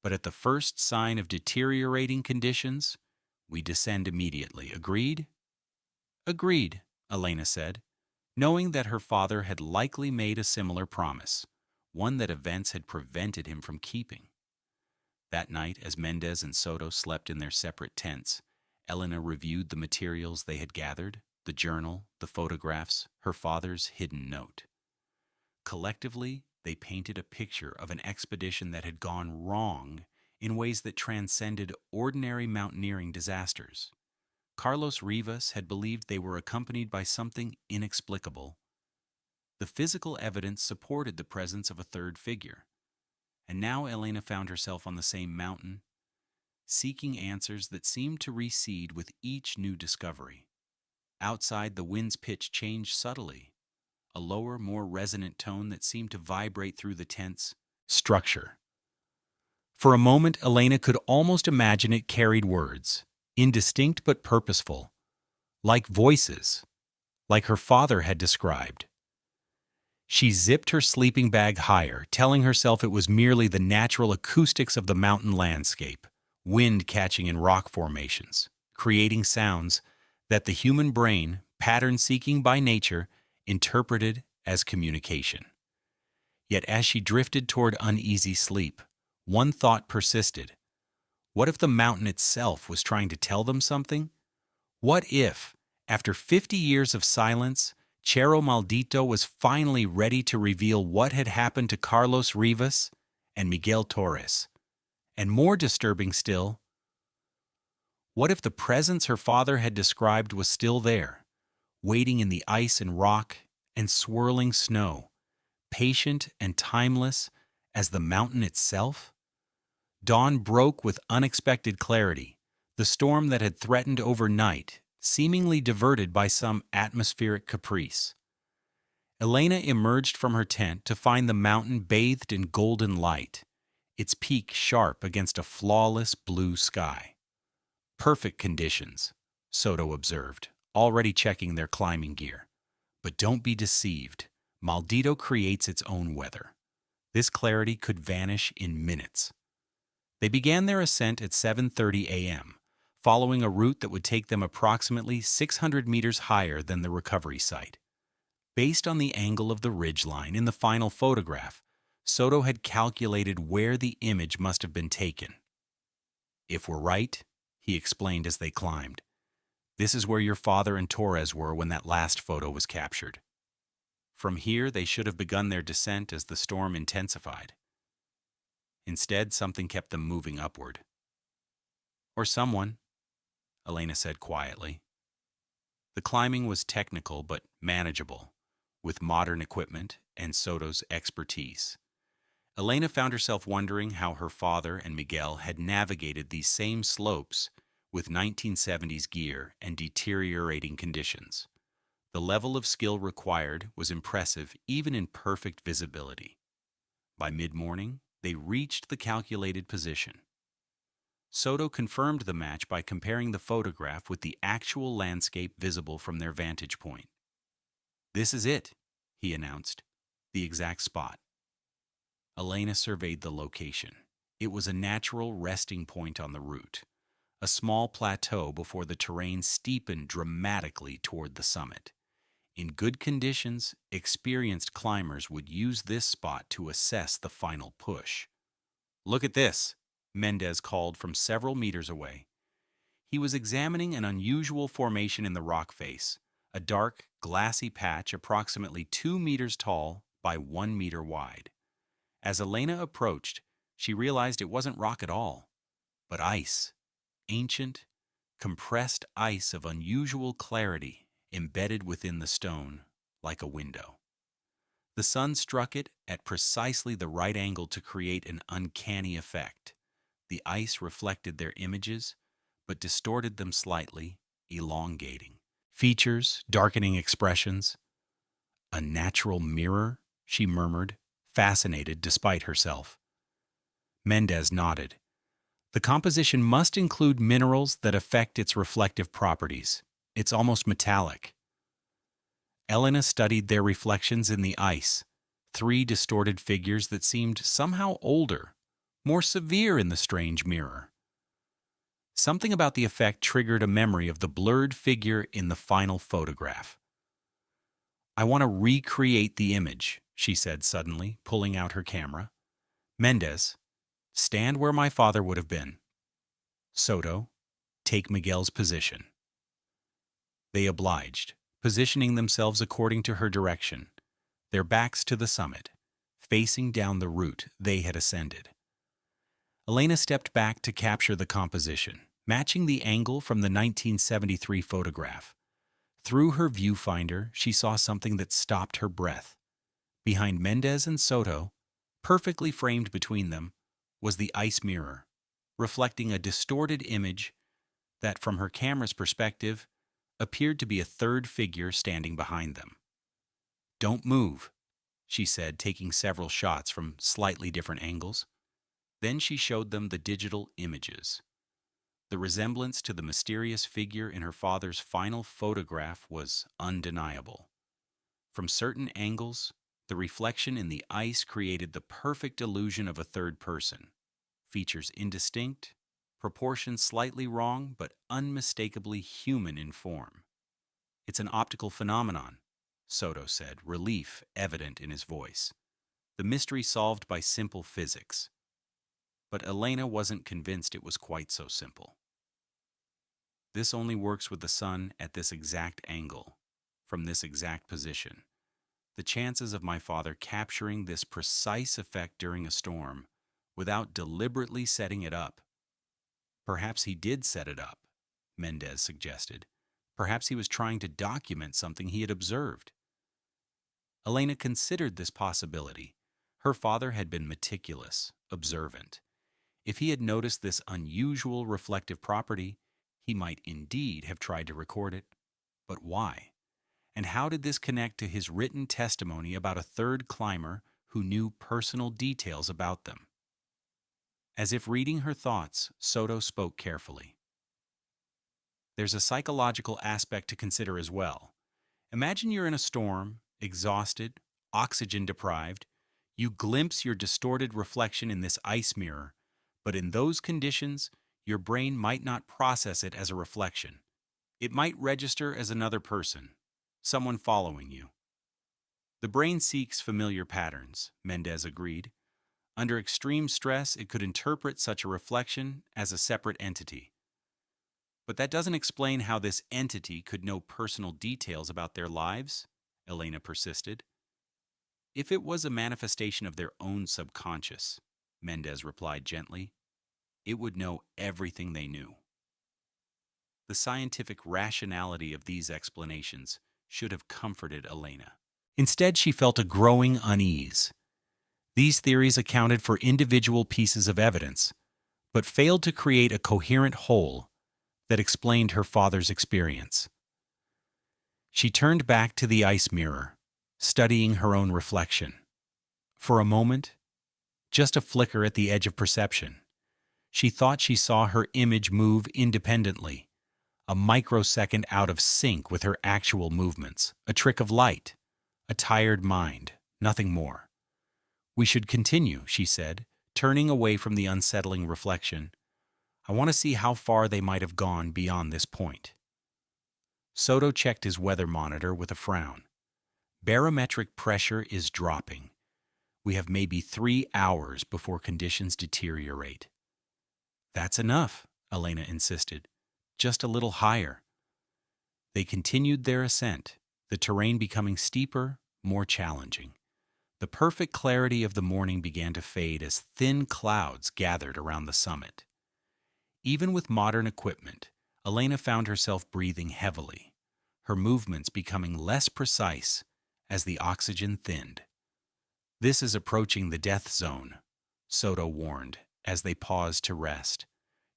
But at the first sign of deteriorating conditions, we descend immediately. Agreed? Agreed, Elena said, knowing that her father had likely made a similar promise, one that events had prevented him from keeping. That night, as Mendez and Soto slept in their separate tents, Elena reviewed the materials they had gathered, the journal, the photographs, her father's hidden note. Collectively, they painted a picture of an expedition that had gone wrong in ways that transcended ordinary mountaineering disasters. Carlos Rivas had believed they were accompanied by something inexplicable. The physical evidence supported the presence of a third figure. And now Elena found herself on the same mountain, seeking answers that seemed to recede with each new discovery. Outside, the wind's pitch changed subtly, a lower, more resonant tone that seemed to vibrate through the tent's structure. For a moment, Elena could almost imagine it carried words, indistinct but purposeful, like voices, like her father had described. She zipped her sleeping bag higher, telling herself it was merely the natural acoustics of the mountain landscape, wind catching in rock formations, creating sounds that the human brain, pattern-seeking by nature, interpreted as communication. Yet as she drifted toward uneasy sleep, one thought persisted. What if the mountain itself was trying to tell them something? What if, after 50 years of silence, Cerro Maldito was finally ready to reveal what had happened to Carlos Rivas and Miguel Torres? And more disturbing still, what if the presence her father had described was still there, waiting in the ice and rock and swirling snow, patient and timeless as the mountain itself? Dawn broke with unexpected clarity, the storm that had threatened overnight, seemingly diverted by some atmospheric caprice. Elena emerged from her tent to find the mountain bathed in golden light, its peak sharp against a flawless blue sky. Perfect conditions, Soto observed, already checking their climbing gear. But don't be deceived. Maldito creates its own weather. This clarity could vanish in minutes. They began their ascent at 7:30 a.m., following a route that would take them approximately 600 meters higher than the recovery site. Based on the angle of the ridgeline in the final photograph, Soto had calculated where the image must have been taken. If we're right, he explained as they climbed, this is where your father and Torres were when that last photo was captured. From here, they should have begun their descent as the storm intensified. Instead, something kept them moving upward. Or someone, Elena said quietly. The climbing was technical but manageable, with modern equipment and Soto's expertise. Elena found herself wondering how her father and Miguel had navigated these same slopes with 1970s gear and deteriorating conditions. The level of skill required was impressive even in perfect visibility. By mid-morning, they reached the calculated position. Soto confirmed the match by comparing the photograph with the actual landscape visible from their vantage point. "This is it," he announced, "the exact spot." Elena surveyed the location. It was a natural resting point on the route, a small plateau before the terrain steepened dramatically toward the summit. In good conditions, experienced climbers would use this spot to assess the final push. "Look at this," Mendez called from several meters away. He was examining an unusual formation in the rock face, a dark, glassy patch approximately 2 meters tall by 1 meter wide. As Elena approached, she realized it wasn't rock at all, but ice, ancient, compressed ice of unusual clarity embedded within the stone like a window. The sun struck it at precisely the right angle to create an uncanny effect. The ice reflected their images, but distorted them slightly, elongating. Features, darkening expressions. "A natural mirror," she murmured, fascinated despite herself. Mendez nodded. "The composition must include minerals that affect its reflective properties. It's almost metallic." Elena studied their reflections in the ice, 3 distorted figures that seemed somehow older, more severe in the strange mirror. Something about the effect triggered a memory of the blurred figure in the final photograph. "I want to recreate the image," she said suddenly, pulling out her camera. "Mendez, stand where my father would have been. Soto, take Miguel's position." They obliged, positioning themselves according to her direction, their backs to the summit, facing down the route they had ascended. Elena stepped back to capture the composition, matching the angle from the 1973 photograph. Through her viewfinder, she saw something that stopped her breath. Behind Mendez and Soto, perfectly framed between them, was the ice mirror, reflecting a distorted image that, from her camera's perspective, appeared to be a third figure standing behind them. "Don't move," she said, taking several shots from slightly different angles. Then she showed them the digital images. The resemblance to the mysterious figure in her father's final photograph was undeniable. From certain angles, the reflection in the ice created the perfect illusion of a third person. Features indistinct, proportions slightly wrong, but unmistakably human in form. "It's an optical phenomenon," Soto said, relief evident in his voice. "The mystery solved by simple physics." But Elena wasn't convinced it was quite so simple. "This only works with the sun at this exact angle, from this exact position. The chances of my father capturing this precise effect during a storm, without deliberately setting it up." "Perhaps he did set it up," Mendez suggested. "Perhaps he was trying to document something he had observed." Elena considered this possibility. Her father had been meticulous, observant. If he had noticed this unusual reflective property, he might indeed have tried to record it. But why? And how did this connect to his written testimony about a third climber who knew personal details about them? As if reading her thoughts, Soto spoke carefully. "There's a psychological aspect to consider as well. Imagine you're in a storm, exhausted, oxygen deprived. You glimpse your distorted reflection in this ice mirror, but in those conditions, your brain might not process it as a reflection. It might register as another person, someone following you." "The brain seeks familiar patterns," Mendez agreed. "Under extreme stress, it could interpret such a reflection as a separate entity." "But that doesn't explain how this entity could know personal details about their lives," Elena persisted. "If it was a manifestation of their own subconscious," Mendez replied gently, "it would know everything they knew." The scientific rationality of these explanations should have comforted Elena. Instead, she felt a growing unease. These theories accounted for individual pieces of evidence, but failed to create a coherent whole that explained her father's experience. She turned back to the ice mirror, studying her own reflection. For a moment, just a flicker at the edge of perception. She thought she saw her image move independently, a microsecond out of sync with her actual movements, a trick of light, a tired mind, nothing more. "We should continue," she said, turning away from the unsettling reflection. "I want to see how far they might have gone beyond this point." Soto checked his weather monitor with a frown. "Barometric pressure is dropping. We have maybe 3 hours before conditions deteriorate." "That's enough," Elena insisted. "Just a little higher." They continued their ascent, the terrain becoming steeper, more challenging. The perfect clarity of the morning began to fade as thin clouds gathered around the summit. Even with modern equipment, Elena found herself breathing heavily, her movements becoming less precise as the oxygen thinned. "This is approaching the death zone," Soto warned as they paused to rest.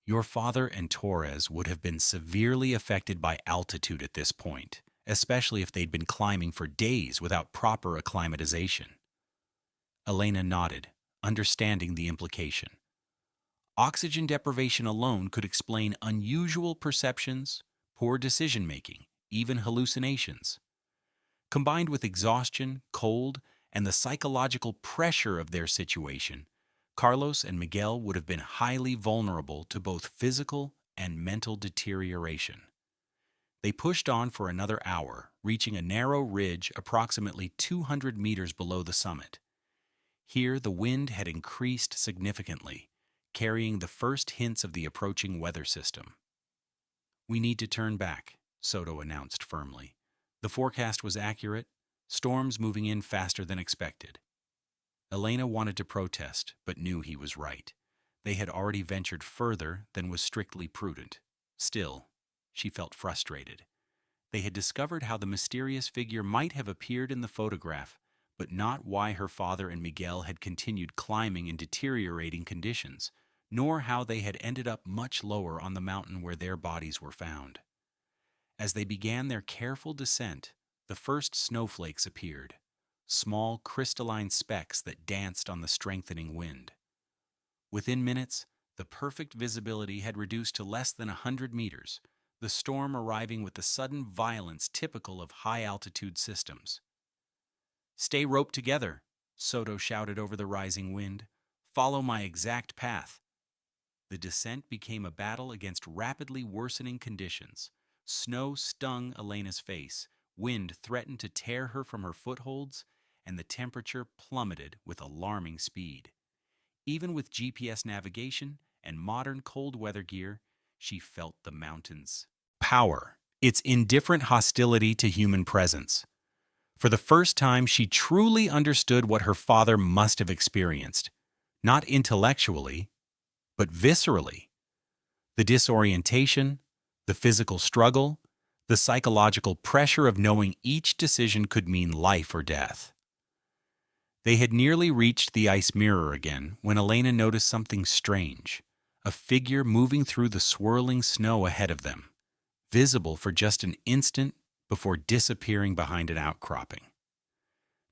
"Your father and Torres would have been severely affected by altitude at this point, especially if they'd been climbing for days without proper acclimatization." Elena nodded, understanding the implication. Oxygen deprivation alone could explain unusual perceptions, poor decision-making, even hallucinations. Combined with exhaustion, cold, and the psychological pressure of their situation, Carlos and Miguel would have been highly vulnerable to both physical and mental deterioration. They pushed on for another hour, reaching a narrow ridge approximately 200 meters below the summit. Here, the wind had increased significantly, carrying the first hints of the approaching weather system. "We need to turn back," Soto announced firmly. The forecast was accurate, storms moving in faster than expected. Elena wanted to protest, but knew he was right. They had already ventured further than was strictly prudent. Still, she felt frustrated. They had discovered how the mysterious figure might have appeared in the photograph, but not why her father and Miguel had continued climbing in deteriorating conditions, nor how they had ended up much lower on the mountain where their bodies were found. As they began their careful descent, the first snowflakes appeared, small crystalline specks that danced on the strengthening wind. Within minutes, the perfect visibility had reduced to less than 100 meters, the storm arriving with the sudden violence typical of high-altitude systems. "Stay roped together," Soto shouted over the rising wind. "Follow my exact path." The descent became a battle against rapidly worsening conditions. Snow stung Elena's face, wind threatened to tear her from her footholds, and the temperature plummeted with alarming speed. Even with GPS navigation and modern cold weather gear, she felt the mountain's power, its indifferent hostility to human presence. For the first time, she truly understood what her father must have experienced, not intellectually, but viscerally. The disorientation, the physical struggle, the psychological pressure of knowing each decision could mean life or death. They had nearly reached the ice mirror again when Elena noticed something strange, a figure moving through the swirling snow ahead of them, visible for just an instant before disappearing behind an outcropping.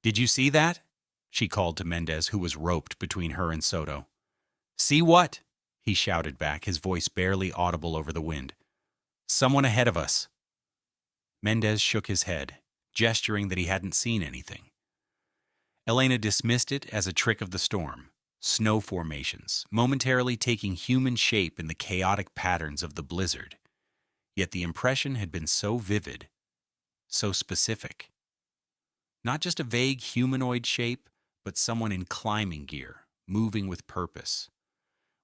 "Did you see that?" she called to Mendez, who was roped between her and Soto. "See what?" he shouted back, his voice barely audible over the wind. "Someone ahead of us." Mendez shook his head, gesturing that he hadn't seen anything. Elena dismissed it as a trick of the storm, snow formations, momentarily taking human shape in the chaotic patterns of the blizzard. Yet the impression had been so vivid, so specific. Not just a vague humanoid shape, but someone in climbing gear, moving with purpose.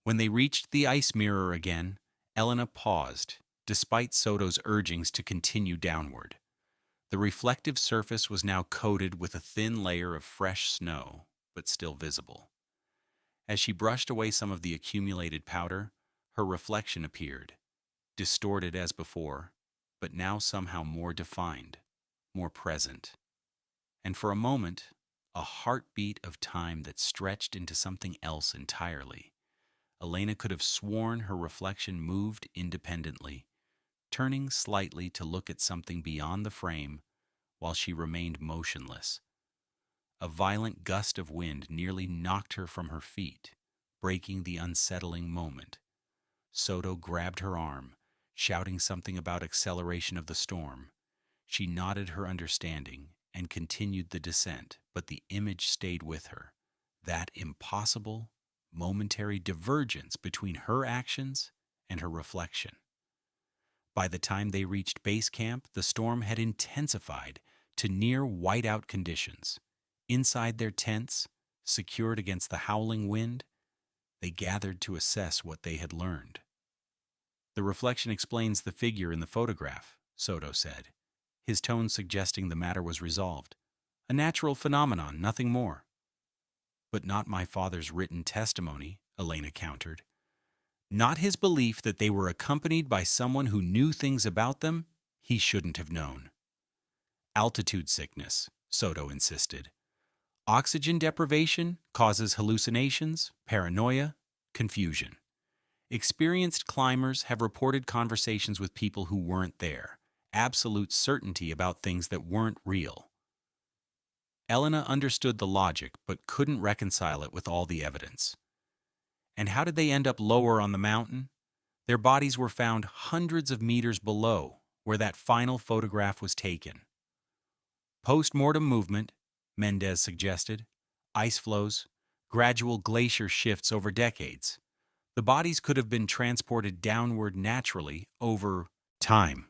When they reached the ice mirror again, Elena paused, despite Soto's urgings to continue downward. The reflective surface was now coated with a thin layer of fresh snow, but still visible. As she brushed away some of the accumulated powder, her reflection appeared, distorted as before, but now somehow more defined, more present. And for a moment, a heartbeat of time that stretched into something else entirely. Elena could have sworn her reflection moved independently, turning slightly to look at something beyond the frame while she remained motionless. A violent gust of wind nearly knocked her from her feet, breaking the unsettling moment. Soto grabbed her arm, shouting something about acceleration of the storm. She nodded her understanding and continued the descent, but the image stayed with her. That impossible, momentary divergence between her actions and her reflection. By the time they reached base camp, the storm had intensified to near whiteout conditions. Inside their tents, secured against the howling wind, they gathered to assess what they had learned. The reflection explains the figure in the photograph, Soto said, his tone suggesting the matter was resolved. A natural phenomenon, nothing more. But not my father's written testimony, Elena countered. Not his belief that they were accompanied by someone who knew things about them he shouldn't have known. Altitude sickness, Soto insisted. Oxygen deprivation causes hallucinations, paranoia, confusion. Experienced climbers have reported conversations with people who weren't there, absolute certainty about things that weren't real. Elena understood the logic but couldn't reconcile it with all the evidence. And how did they end up lower on the mountain? Their bodies were found hundreds of meters below where that final photograph was taken. Post-mortem movement, Mendez suggested, ice flows, gradual glacier shifts over decades. The bodies could have been transported downward naturally over time.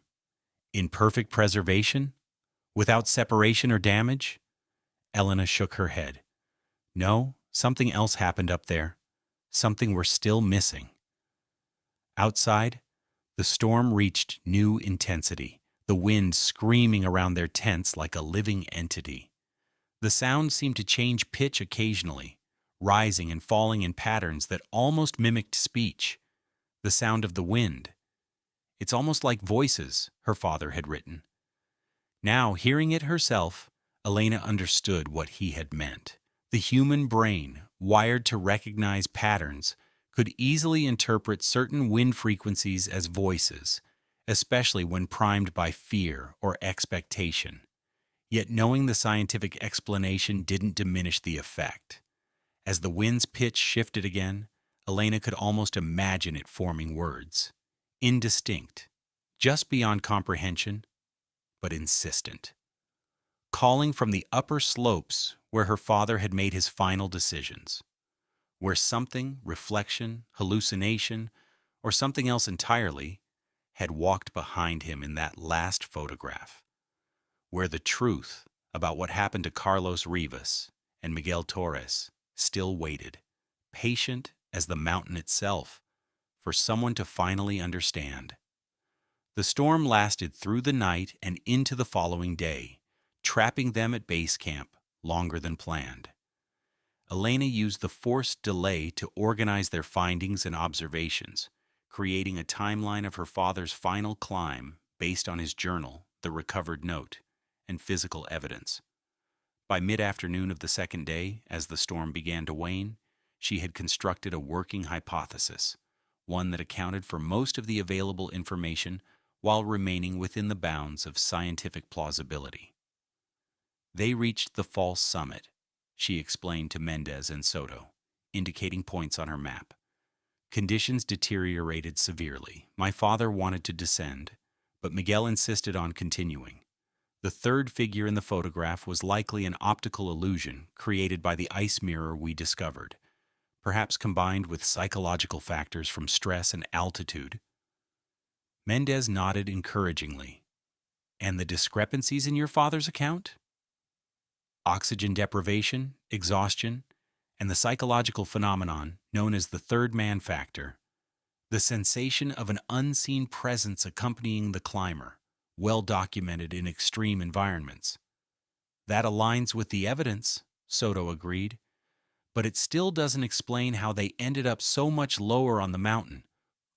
In perfect preservation? Without separation or damage? Elena shook her head. No, something else happened up there. Something we're still missing. Outside, the storm reached new intensity, the wind screaming around their tents like a living entity. The sound seemed to change pitch occasionally, rising and falling in patterns that almost mimicked speech. The sound of the wind. It's almost like voices, her father had written. Now, hearing it herself, Elena understood what he had meant. The human brain, wired to recognize patterns, could easily interpret certain wind frequencies as voices, especially when primed by fear or expectation. Yet knowing the scientific explanation didn't diminish the effect. As the wind's pitch shifted again, Elena could almost imagine it forming words. Indistinct, just beyond comprehension, but insistent. Calling from the upper slopes where her father had made his final decisions. Where something, reflection, hallucination, or something else entirely, had walked behind him in that last photograph. Where the truth about what happened to Carlos Rivas and Miguel Torres still waited, patient as the mountain itself, for someone to finally understand. The storm lasted through the night and into the following day, trapping them at base camp longer than planned. Elena used the forced delay to organize their findings and observations, creating a timeline of her father's final climb based on his journal, the recovered note, and physical evidence. By mid-afternoon of the second day, as the storm began to wane, she had constructed a working hypothesis, one that accounted for most of the available information while remaining within the bounds of scientific plausibility. They reached the false summit, she explained to Mendez and Soto, indicating points on her map. Conditions deteriorated severely. My father wanted to descend, but Miguel insisted on continuing. The third figure in the photograph was likely an optical illusion created by the ice mirror we discovered, perhaps combined with psychological factors from stress and altitude. Mendez nodded encouragingly. And the discrepancies in your father's account? Oxygen deprivation, exhaustion, and the psychological phenomenon known as the third man factor, the sensation of an unseen presence accompanying the climber, well documented in extreme environments. That aligns with the evidence, Soto agreed, but it still doesn't explain how they ended up so much lower on the mountain,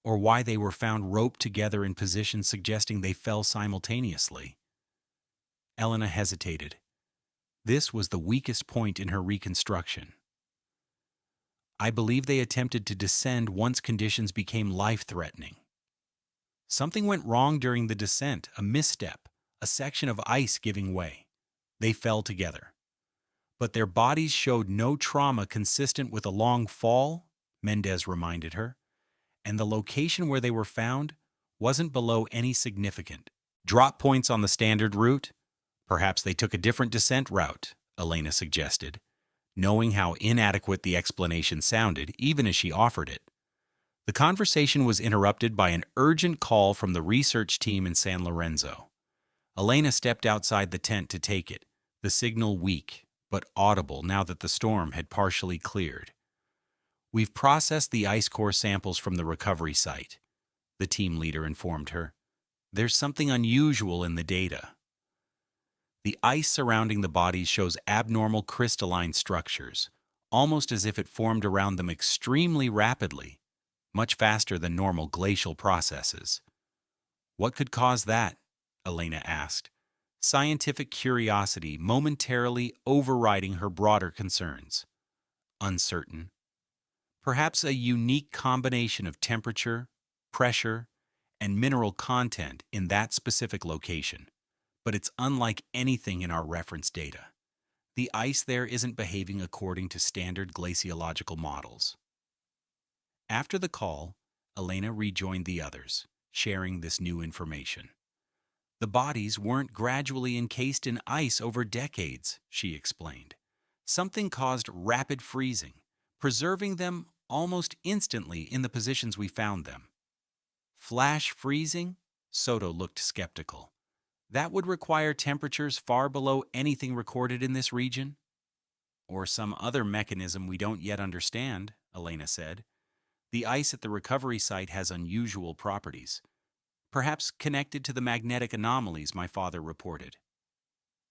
or why they were found roped together in positions suggesting they fell simultaneously. Elena hesitated. This was the weakest point in her reconstruction. I believe they attempted to descend once conditions became life-threatening. Something went wrong during the descent, a misstep, a section of ice giving way. They fell together. But their bodies showed no trauma consistent with a long fall, Mendez reminded her, and the location where they were found wasn't below any significant drop points on the standard route. Perhaps they took a different descent route, Elena suggested, knowing how inadequate the explanation sounded even as she offered it. The conversation was interrupted by an urgent call from the research team in San Lorenzo. Elena stepped outside the tent to take it, the signal weak but audible now that the storm had partially cleared. "We've processed the ice core samples from the recovery site," the team leader informed her. "There's something unusual in the data. The ice surrounding the bodies shows abnormal crystalline structures, almost as if it formed around them extremely rapidly, much faster than normal glacial processes." "What could cause that?" Elena asked, scientific curiosity momentarily overriding her broader concerns. "Uncertain. Perhaps a unique combination of temperature, pressure, and mineral content in that specific location. But it's unlike anything in our reference data. The ice there isn't behaving according to standard glaciological models." After the call, Elena rejoined the others, sharing this new information. "The bodies weren't gradually encased in ice over decades," she explained. "Something caused rapid freezing, preserving them almost instantly in the positions we found them." "Flash freezing?" Soto looked skeptical. "That would require temperatures far below anything recorded in this region?" "Or some other mechanism we don't yet understand," Elena said. "The ice at the recovery site has unusual properties, perhaps connected to the magnetic anomalies my father reported."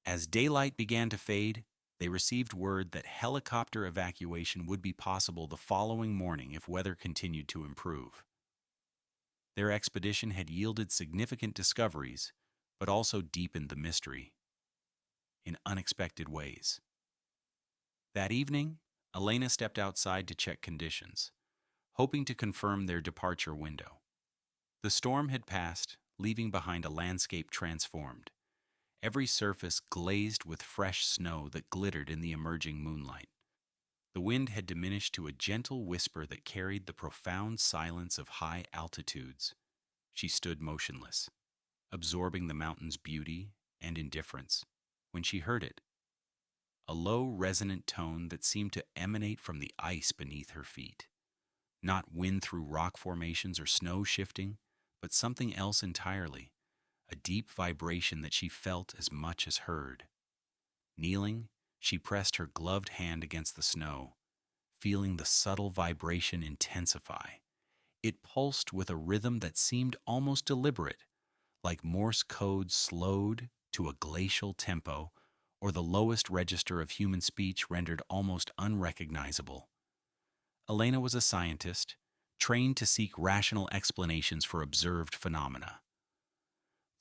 As daylight began to fade, they received word that helicopter evacuation would be possible the following morning if weather continued to improve. Their expedition had yielded significant discoveries, but also deepened the mystery in unexpected ways. That evening, Elena stepped outside to check conditions, hoping to confirm their departure window. The storm had passed, leaving behind a landscape transformed, every surface glazed with fresh snow that glittered in the emerging moonlight. The wind had diminished to a gentle whisper that carried the profound silence of high altitudes. She stood motionless, absorbing the mountain's beauty and indifference, when she heard it. A low, resonant tone that seemed to emanate from the ice beneath her feet. Not wind through rock formations or snow shifting, but something else entirely, a deep vibration that she felt as much as heard. Kneeling, she pressed her gloved hand against the snow, feeling the subtle vibration intensify. It pulsed with a rhythm that seemed almost deliberate, like Morse code slowed to a glacial tempo, or the lowest register of human speech rendered almost unrecognizable. Elena was a scientist, trained to seek rational explanations for observed phenomena.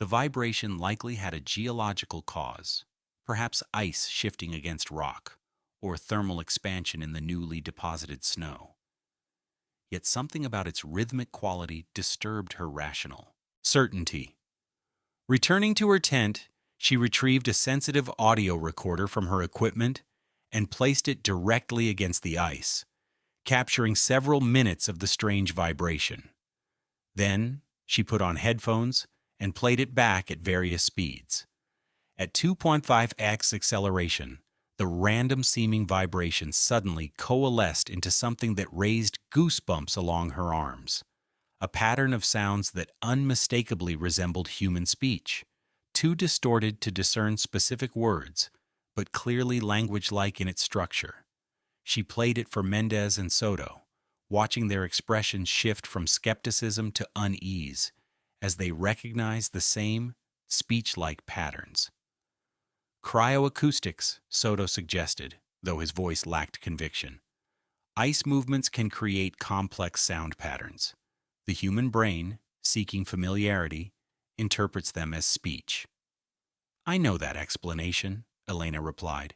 The vibration likely had a geological cause, perhaps ice shifting against rock, or thermal expansion in the newly deposited snow. Yet something about its rhythmic quality disturbed her rational certainty. Returning to her tent, she retrieved a sensitive audio recorder from her equipment and placed it directly against the ice, capturing several minutes of the strange vibration. Then, she put on headphones and played it back at various speeds. At 2.5x acceleration, the random-seeming vibration suddenly coalesced into something that raised goosebumps along her arms. A pattern of sounds that unmistakably resembled human speech, too distorted to discern specific words, but clearly language-like in its structure. She played it for Mendez and Soto, watching their expressions shift from skepticism to unease as they recognized the same speech-like patterns. "Cryoacoustics," Soto suggested, though his voice lacked conviction. "Ice movements can create complex sound patterns. The human brain, seeking familiarity, interprets them as speech." "I know that explanation," Elena replied,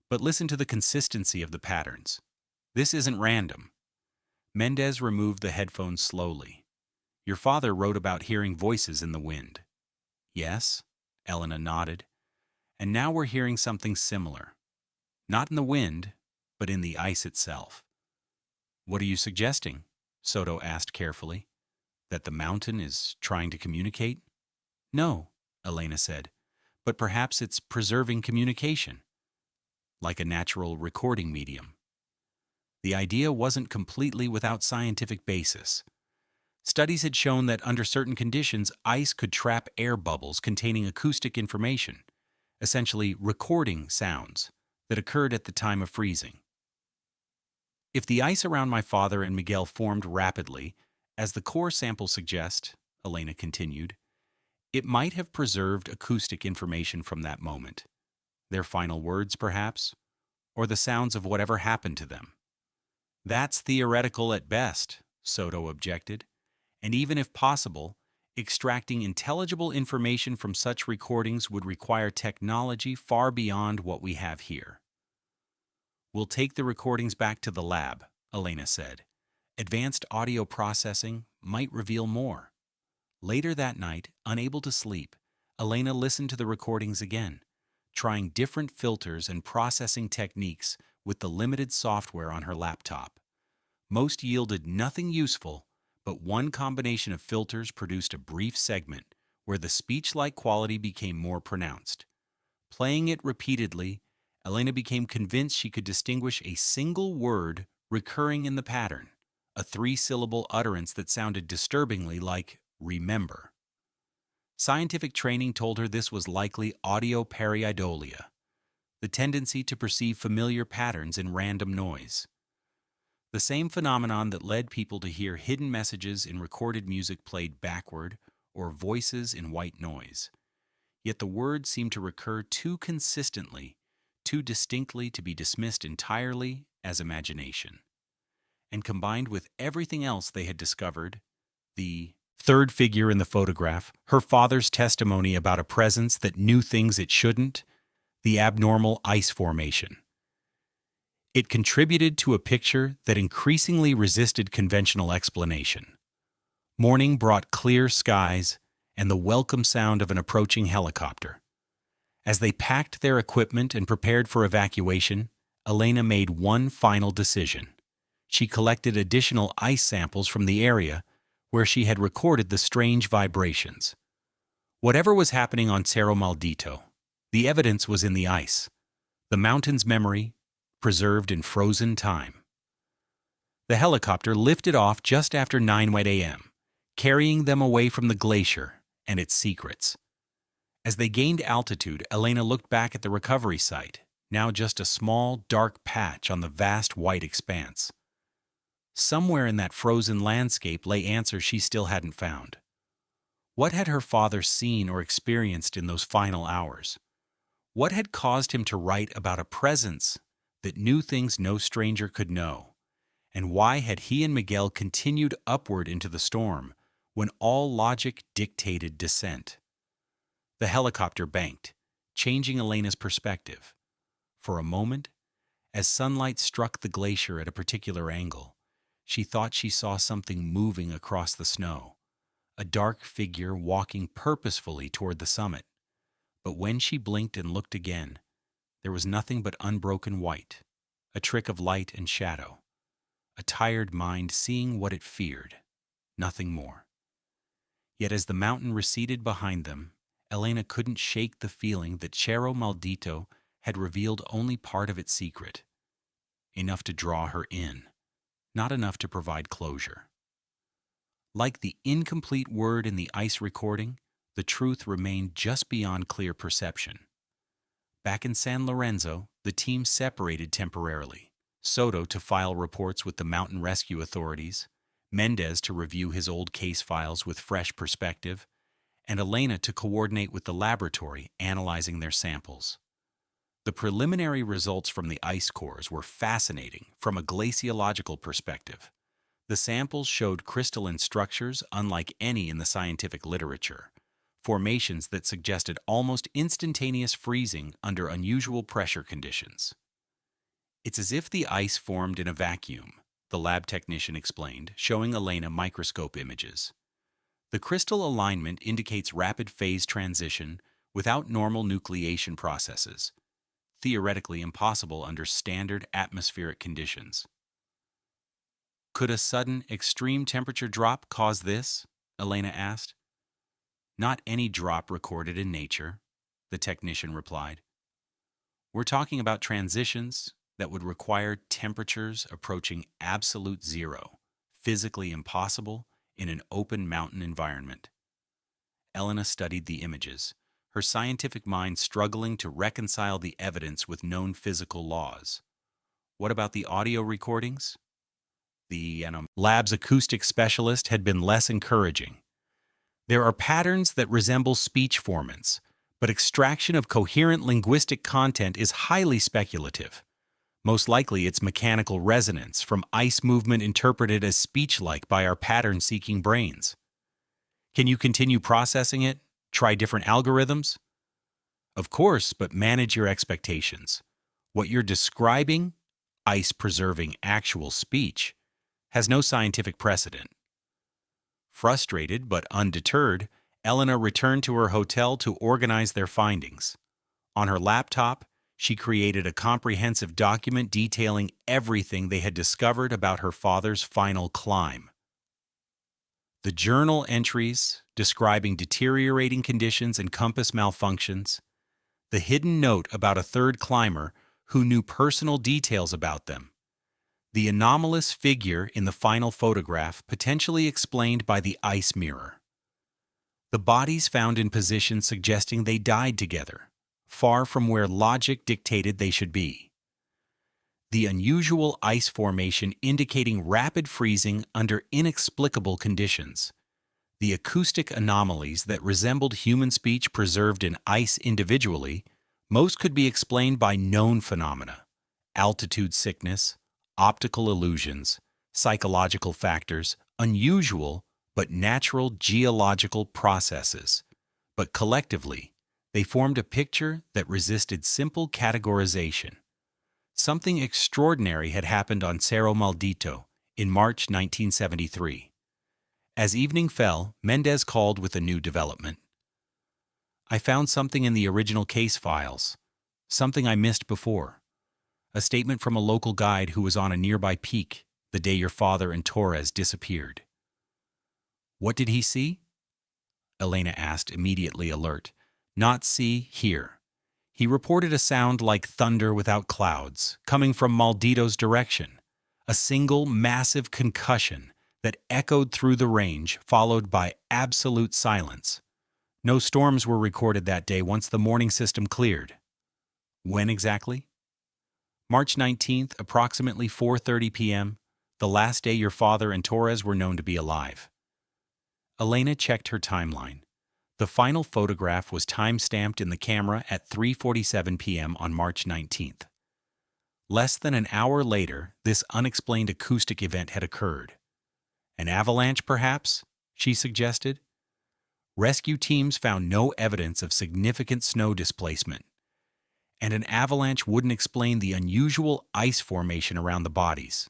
"but listen to the consistency of the patterns. This isn't random." Mendez removed the headphones slowly. "Your father wrote about hearing voices in the wind." "Yes," Elena nodded. "And now we're hearing something similar. not in the wind, but in the ice itself. "What are you suggesting?" Soto asked carefully. "That the mountain is trying to communicate?" "No," Elena said, "but perhaps it's preserving communication, like a natural recording medium." The idea wasn't completely without scientific basis. Studies had shown that under certain conditions, ice could trap air bubbles containing acoustic information, essentially recording sounds that occurred at the time of freezing. If the ice around my father and Miguel formed rapidly, as the core samples suggest, Elena continued, it might have preserved acoustic information from that moment. Their final words, perhaps, or the sounds of whatever happened to them. "That's theoretical at best," Soto objected, "and even if possible, extracting intelligible information from such recordings would require technology far beyond what we have here." "We'll take the recordings back to the lab," Elena said. "Advanced audio processing might reveal more." Later that night, unable to sleep, Elena listened to the recordings again, trying different filters and processing techniques with the limited software on her laptop. Most yielded nothing useful, but one combination of filters produced a brief segment where the speech-like quality became more pronounced. Playing it repeatedly, Elena became convinced she could distinguish a single word recurring in the pattern, a three-syllable utterance that sounded disturbingly like "remember." Scientific training told her this was likely audio pareidolia, the tendency to perceive familiar patterns in random noise. The same phenomenon that led people to hear hidden messages in recorded music played backward or voices in white noise. Yet the words seemed to recur too consistently, too distinctly to be dismissed entirely as imagination. And combined with everything else they had discovered, the third figure in the photograph, her father's testimony about a presence that knew things it shouldn't, the abnormal ice formation. It contributed to a picture that increasingly resisted conventional explanation. Morning brought clear skies and the welcome sound of an approaching helicopter. As they packed their equipment and prepared for evacuation, Elena made one final decision. She collected additional ice samples from the area where she had recorded the strange vibrations. Whatever was happening on Cerro Maldito, the evidence was in the ice, the mountain's memory, preserved in frozen time. The helicopter lifted off just after 9 a.m., carrying them away from the glacier and its secrets. As they gained altitude, Elena looked back at the recovery site, now just a small, dark patch on the vast white expanse. Somewhere in that frozen landscape lay answers she still hadn't found. What had her father seen or experienced in those final hours? What had caused him to write about a presence that knew things no stranger could know? And why had he and Miguel continued upward into the storm when all logic dictated descent? The helicopter banked, changing Elena's perspective. For a moment, as sunlight struck the glacier at a particular angle, she thought she saw something moving across the snow, a dark figure walking purposefully toward the summit. But when she blinked and looked again, there was nothing but unbroken white, a trick of light and shadow, a tired mind seeing what it feared, nothing more. Yet as the mountain receded behind them, Elena couldn't shake the feeling that Cerro Maldito had revealed only part of its secret, enough to draw her in, not enough to provide closure. Like the incomplete word in the ice recording, the truth remained just beyond clear perception. Back in San Lorenzo, the team separated temporarily. Soto to file reports with the mountain rescue authorities, Mendez to review his old case files with fresh perspective, and Elena to coordinate with the laboratory analyzing their samples. The preliminary results from the ice cores were fascinating from a glaciological perspective. The samples showed crystalline structures unlike any in the scientific literature, formations that suggested almost instantaneous freezing under unusual pressure conditions. "It's as if the ice formed in a vacuum," the lab technician explained, showing Elena microscope images. "The crystal alignment indicates rapid phase transition without normal nucleation processes. theoretically impossible under standard atmospheric conditions. Could a sudden extreme temperature drop cause this? Elena asked. Not any drop recorded in nature, the technician replied. We're talking about transitions that would require temperatures approaching absolute zero, physically impossible in an open mountain environment. Elena studied the images, her scientific mind struggling to reconcile the evidence with known physical laws. What about the audio recordings? The lab's acoustic specialist had been less encouraging. There are patterns that resemble speech formants, but extraction of coherent linguistic content is highly speculative. Most likely it's mechanical resonance from ice movement interpreted as speech-like by our pattern-seeking brains. Can you continue processing it? Try different algorithms? Of course, but manage your expectations. What you're describing, ice preserving actual speech, has no scientific precedent. Frustrated but undeterred, Elena returned to her hotel to organize their findings. On her laptop, she created a comprehensive document detailing everything they had discovered about her father's final climb. The journal entries describing deteriorating conditions and compass malfunctions, the hidden note about a third climber who knew personal details about them, the anomalous figure in the final photograph potentially explained by the ice mirror. The bodies found in positions suggesting they died together, far from where logic dictated they should be. The unusual ice formation indicating rapid freezing under inexplicable conditions. The acoustic anomalies that resembled human speech preserved in ice individually, most could be explained by known phenomena: altitude sickness, optical illusions, psychological factors, unusual but natural geological processes. But collectively, they formed a picture that resisted simple categorization. Something extraordinary had happened on Cerro Maldito in March 1973. As evening fell, Mendez called with a new development. I found something in the original case files, something I missed before. A statement from a local guide who was on a nearby peak the day your father and Torres disappeared. What did he see? Elena asked, immediately alert. Not see, hear. He reported a sound like thunder without clouds, coming from Maldito's direction. A single massive concussion that echoed through the range, followed by absolute silence. No storms were recorded that day once the warning system cleared. When exactly? March 19th, approximately 4:30 p.m., the last day your father and Torres were known to be alive. Elena checked her timeline. The final photograph was time-stamped in the camera at 3:47 p.m. on March 19th. Less than an hour later, this unexplained acoustic event had occurred. An avalanche, perhaps? She suggested. Rescue teams found no evidence of significant snow displacement, and an avalanche wouldn't explain the unusual ice formation around the bodies.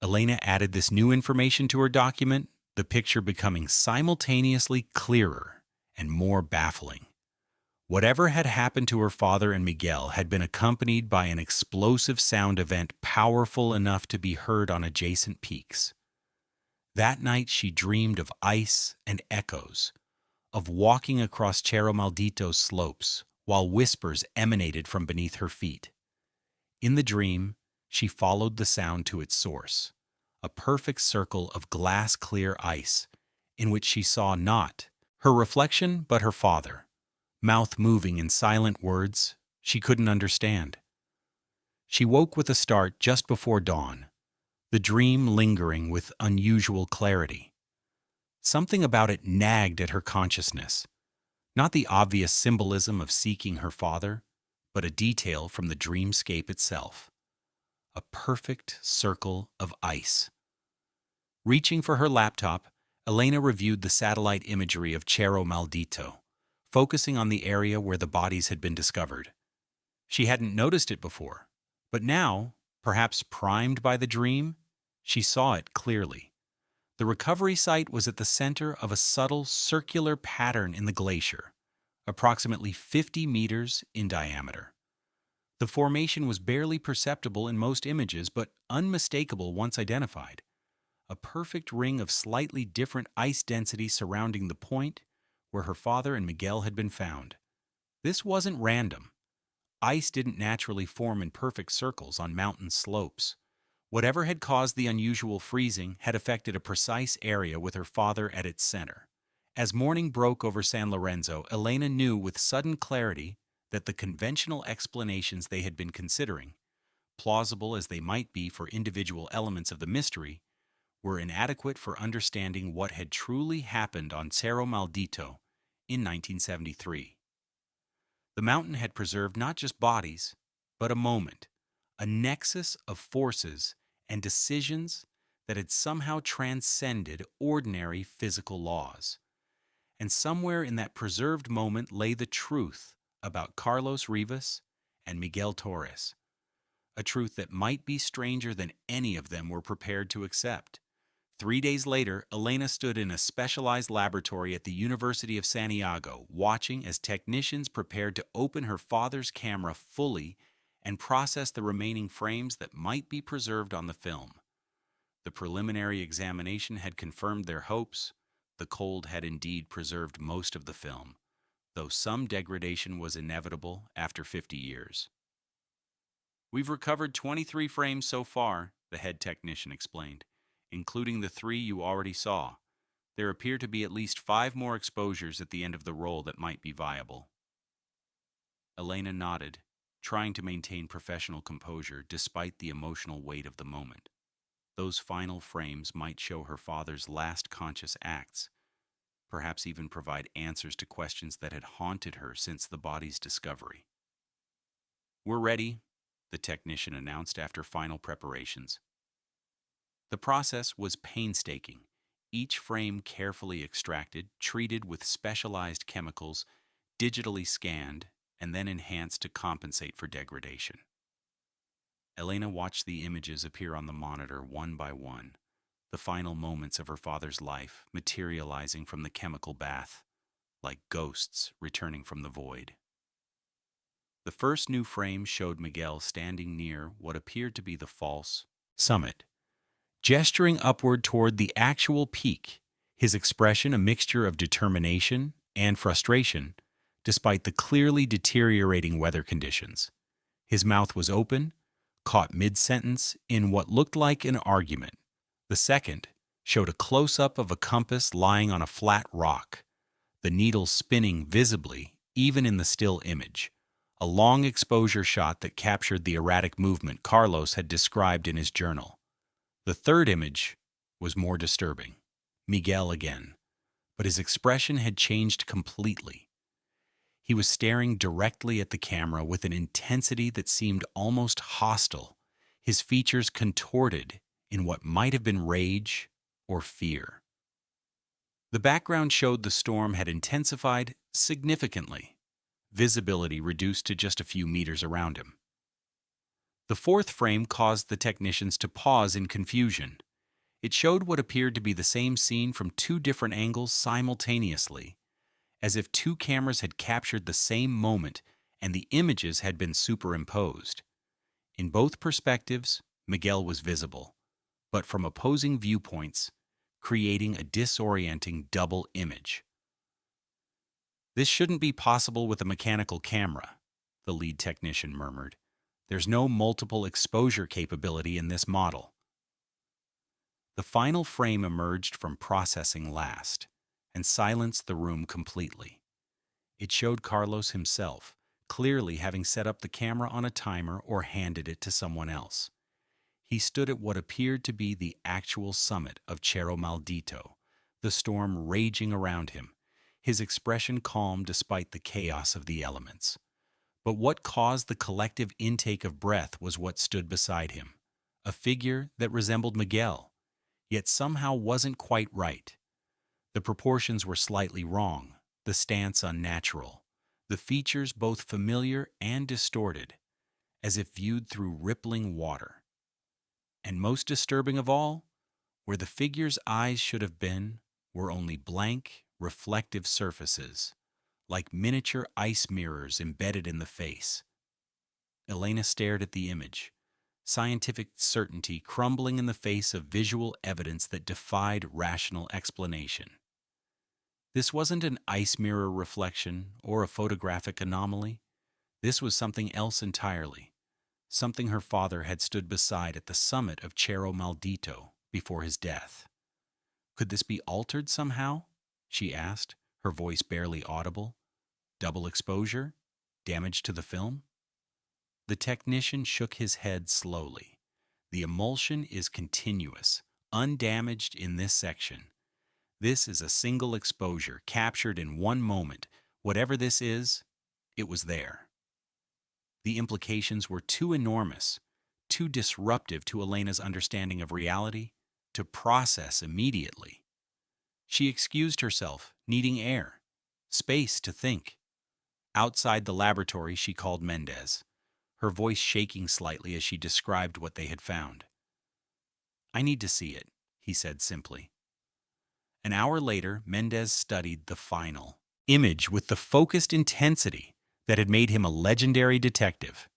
Elena added this new information to her document, the picture becoming simultaneously clearer and more baffling. Whatever had happened to her father and Miguel had been accompanied by an explosive sound event powerful enough to be heard on adjacent peaks. That night she dreamed of ice and echoes, of walking across Cerro Maldito's slopes while whispers emanated from beneath her feet. In the dream, she followed the sound to its source, a perfect circle of glass-clear ice, in which she saw not her reflection but her father, mouth moving in silent words she couldn't understand. She woke with a start just before dawn, the dream lingering with unusual clarity. Something about it nagged at her consciousness, not the obvious symbolism of seeking her father, but a detail from the dreamscape itself. A perfect circle of ice. Reaching for her laptop, Elena reviewed the satellite imagery of Cerro Maldito, focusing on the area where the bodies had been discovered. She hadn't noticed it before, but now, perhaps primed by the dream, she saw it clearly. The recovery site was at the center of a subtle circular pattern in the glacier, approximately 50 meters in diameter. The formation was barely perceptible in most images, but unmistakable once identified. A perfect ring of slightly different ice density surrounding the point where her father and Miguel had been found. This wasn't random. Ice didn't naturally form in perfect circles on mountain slopes. Whatever had caused the unusual freezing had affected a precise area with her father at its center. As morning broke over San Lorenzo, Elena knew with sudden clarity that the conventional explanations they had been considering, plausible as they might be for individual elements of the mystery, were inadequate for understanding what had truly happened on Cerro Maldito in 1973. The mountain had preserved not just bodies, but a moment, a nexus of forces and decisions that had somehow transcended ordinary physical laws. And somewhere in that preserved moment lay the truth about Carlos Rivas and Miguel Torres, a truth that might be stranger than any of them were prepared to accept. 3 days later, Elena stood in a specialized laboratory at the University of Santiago, watching as technicians prepared to open her father's camera fully and process the remaining frames that might be preserved on the film. The preliminary examination had confirmed their hopes. The cold had indeed preserved most of the film, though some degradation was inevitable after 50 years. "We've recovered 23 frames so far," the head technician explained, "including the 3 you already saw. There appear to be at least 5 more exposures at the end of the roll that might be viable." Elena nodded, trying to maintain professional composure despite the emotional weight of the moment. Those final frames might show her father's last conscious acts, perhaps even provide answers to questions that had haunted her since the body's discovery. "We're ready," the technician announced after final preparations. The process was painstaking, each frame carefully extracted, treated with specialized chemicals, digitally scanned, and then enhanced to compensate for degradation. Elena watched the images appear on the monitor one by one, the final moments of her father's life materializing from the chemical bath, like ghosts returning from the void. The first new frame showed Miguel standing near what appeared to be the false summit, gesturing upward toward the actual peak, his expression a mixture of determination and frustration, despite the clearly deteriorating weather conditions. His mouth was open, caught mid-sentence in what looked like an argument. The second showed a close-up of a compass lying on a flat rock, the needle spinning visibly even in the still image, a long exposure shot that captured the erratic movement Carlos had described in his journal. The third image was more disturbing. Miguel again, but his expression had changed completely. He was staring directly at the camera with an intensity that seemed almost hostile, his features contorted in what might have been rage or fear. The background showed the storm had intensified significantly, visibility reduced to just a few meters around him. The fourth frame caused the technicians to pause in confusion. It showed what appeared to be the same scene from 2 different angles simultaneously, as if 2 cameras had captured the same moment and the images had been superimposed. In both perspectives, Miguel was visible, but from opposing viewpoints, creating a disorienting double image. "This shouldn't be possible with a mechanical camera," the lead technician murmured. "There's no multiple exposure capability in this model." The final frame emerged from processing last and silenced the room completely. It showed Carlos himself, clearly having set up the camera on a timer or handed it to someone else. He stood at what appeared to be the actual summit of Cerro Maldito, the storm raging around him, his expression calm despite the chaos of the elements. But what caused the collective intake of breath was what stood beside him, a figure that resembled Miguel, yet somehow wasn't quite right. The proportions were slightly wrong, the stance unnatural, the features both familiar and distorted, as if viewed through rippling water. And most disturbing of all, where the figure's eyes should have been, were only blank, reflective surfaces, like miniature ice mirrors embedded in the face. Elena stared at the image, scientific certainty crumbling in the face of visual evidence that defied rational explanation. This wasn't an ice mirror reflection or a photographic anomaly. This was something else entirely, something her father had stood beside at the summit of Cerro Maldito before his death. Could this be altered somehow? She asked, her voice barely audible. Double exposure? Damage to the film? The technician shook his head slowly. The emulsion is continuous, undamaged in this section. This is a single exposure, captured in one moment. Whatever this is, it was there. The implications were too enormous, too disruptive to Elena's understanding of reality, to process immediately. She excused herself, needing air, space to think. Outside the laboratory, she called Mendez, her voice shaking slightly as she described what they had found. "I need to see it," he said simply. An hour later, Mendez studied the final image with the focused intensity that had made him a legendary detective.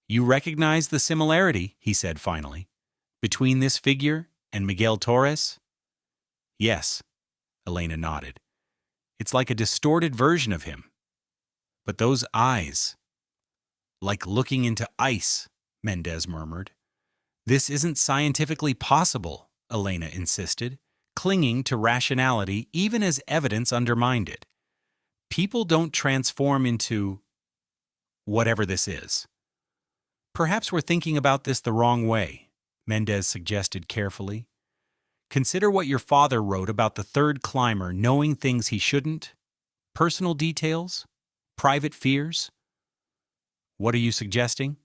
"You recognize the similarity," he said finally, "between this figure and Miguel Torres?" "Yes," Elena nodded. "It's like a distorted version of him. But those eyes, like looking into ice," Mendez murmured. "This isn't scientifically possible," Elena insisted, clinging to rationality even as evidence undermined it. "People don't transform into whatever this is." "Perhaps we're thinking about this the wrong way," Mendez suggested carefully. "Consider what your father wrote about the third climber knowing things he shouldn't. Personal details, private fears. What are you suggesting?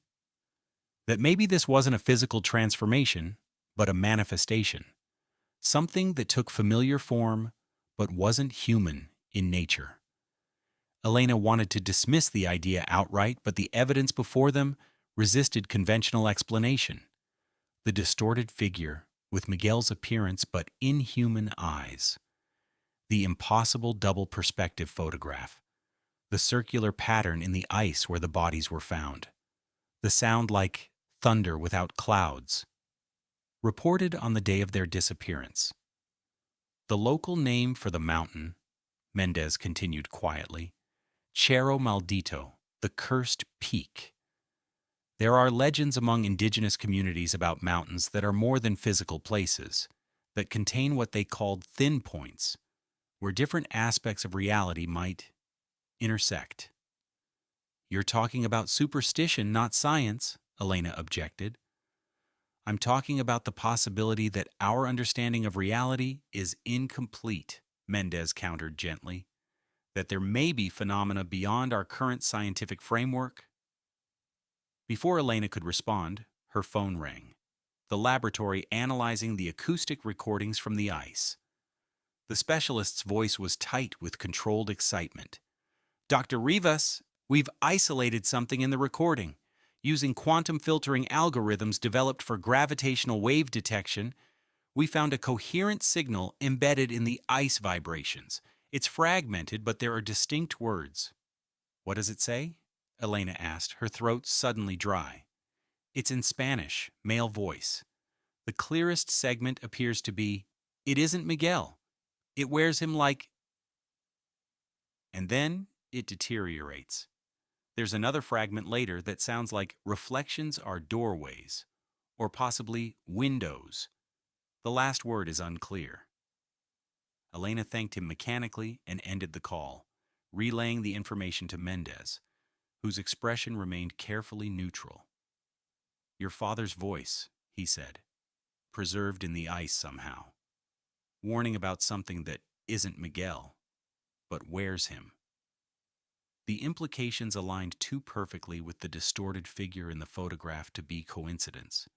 That maybe this wasn't a physical transformation, but a manifestation. Something that took familiar form, but wasn't human in nature." Elena wanted to dismiss the idea outright, but the evidence before them resisted conventional explanation. The distorted figure, with Miguel's appearance but inhuman eyes. The impossible double perspective photograph. The circular pattern in the ice where the bodies were found. The sound like thunder without clouds. Reported on the day of their disappearance. The local name for the mountain, Mendez continued quietly, Cerro Maldito, the cursed peak. There are legends among indigenous communities about mountains that are more than physical places, that contain what they called thin points, where different aspects of reality might intersect. "You're talking about superstition, not science," Elena objected. "I'm talking about the possibility that our understanding of reality is incomplete," Mendez countered gently. "That there may be phenomena beyond our current scientific framework." Before Elena could respond, her phone rang. The laboratory analyzing the acoustic recordings from the ice. The specialist's voice was tight with controlled excitement. "Dr. Rivas, we've isolated something in the recording. Using quantum filtering algorithms developed for gravitational wave detection, we found a coherent signal embedded in the ice vibrations. It's fragmented, but there are distinct words." "What does it say?" Elena asked, her throat suddenly dry. "It's in Spanish, male voice. The clearest segment appears to be, 'It isn't Miguel. It wears him like—'" And then it deteriorates. There's another fragment later that sounds like, "Reflections are doorways," or possibly windows. The last word is unclear. Elena thanked him mechanically and ended the call, relaying the information to Mendez, whose expression remained carefully neutral. "Your father's voice," he said, "preserved in the ice somehow. Warning about something that isn't Miguel, but wears him." The implications aligned too perfectly with the distorted figure in the photograph to be coincidence.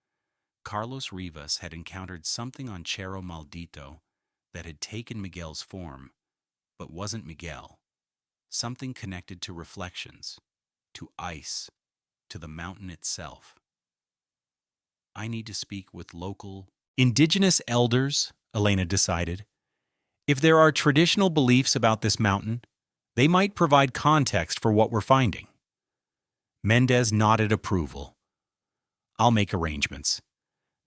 Carlos Rivas had encountered something on Cerro Maldito that had taken Miguel's form, but wasn't Miguel. Something connected to reflections, to ice, to the mountain itself. "I need to speak with local indigenous elders," Elena decided. "If there are traditional beliefs about this mountain, they might provide context for what we're finding." Mendez nodded approval. I'll make arrangements.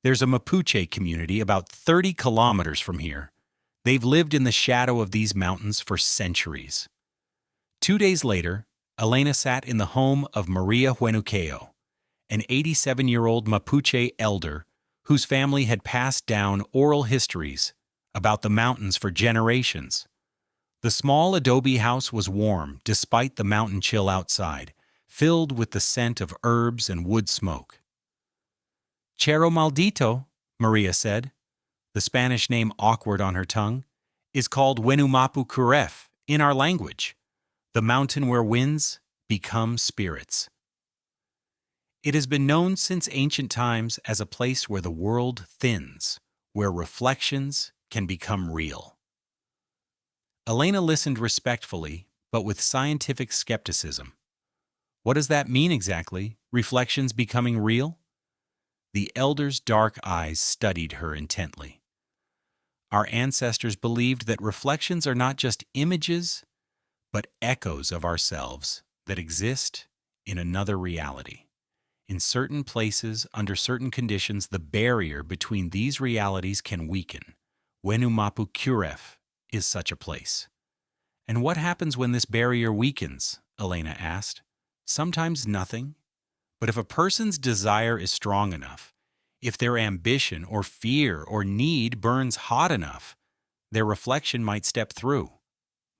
There's a Mapuche community about 30 kilometers from here. They've lived in the shadow of these mountains for centuries. 2 days later, Elena sat in the home of Maria Huenuqueo, an 87-year-old Mapuche elder whose family had passed down oral histories about the mountains for generations. The small adobe house was warm despite the mountain chill outside, filled with the scent of herbs and wood smoke. Cerro Maldito, Maria said, the Spanish name awkward on her tongue, is called Wenumapu Curef in our language, the mountain where winds become spirits. It has been known since ancient times as a place where the world thins, where reflections can become real. Elena listened respectfully, but with scientific skepticism. What does that mean exactly, reflections becoming real? The elder's dark eyes studied her intently. Our ancestors believed that reflections are not just images, but echoes of ourselves that exist in another reality. In certain places, under certain conditions, the barrier between these realities can weaken. Wenumapu Curef is such a place. And what happens when this barrier weakens? Elena asked. Sometimes nothing. But if a person's desire is strong enough, if their ambition or fear or need burns hot enough, their reflection might step through,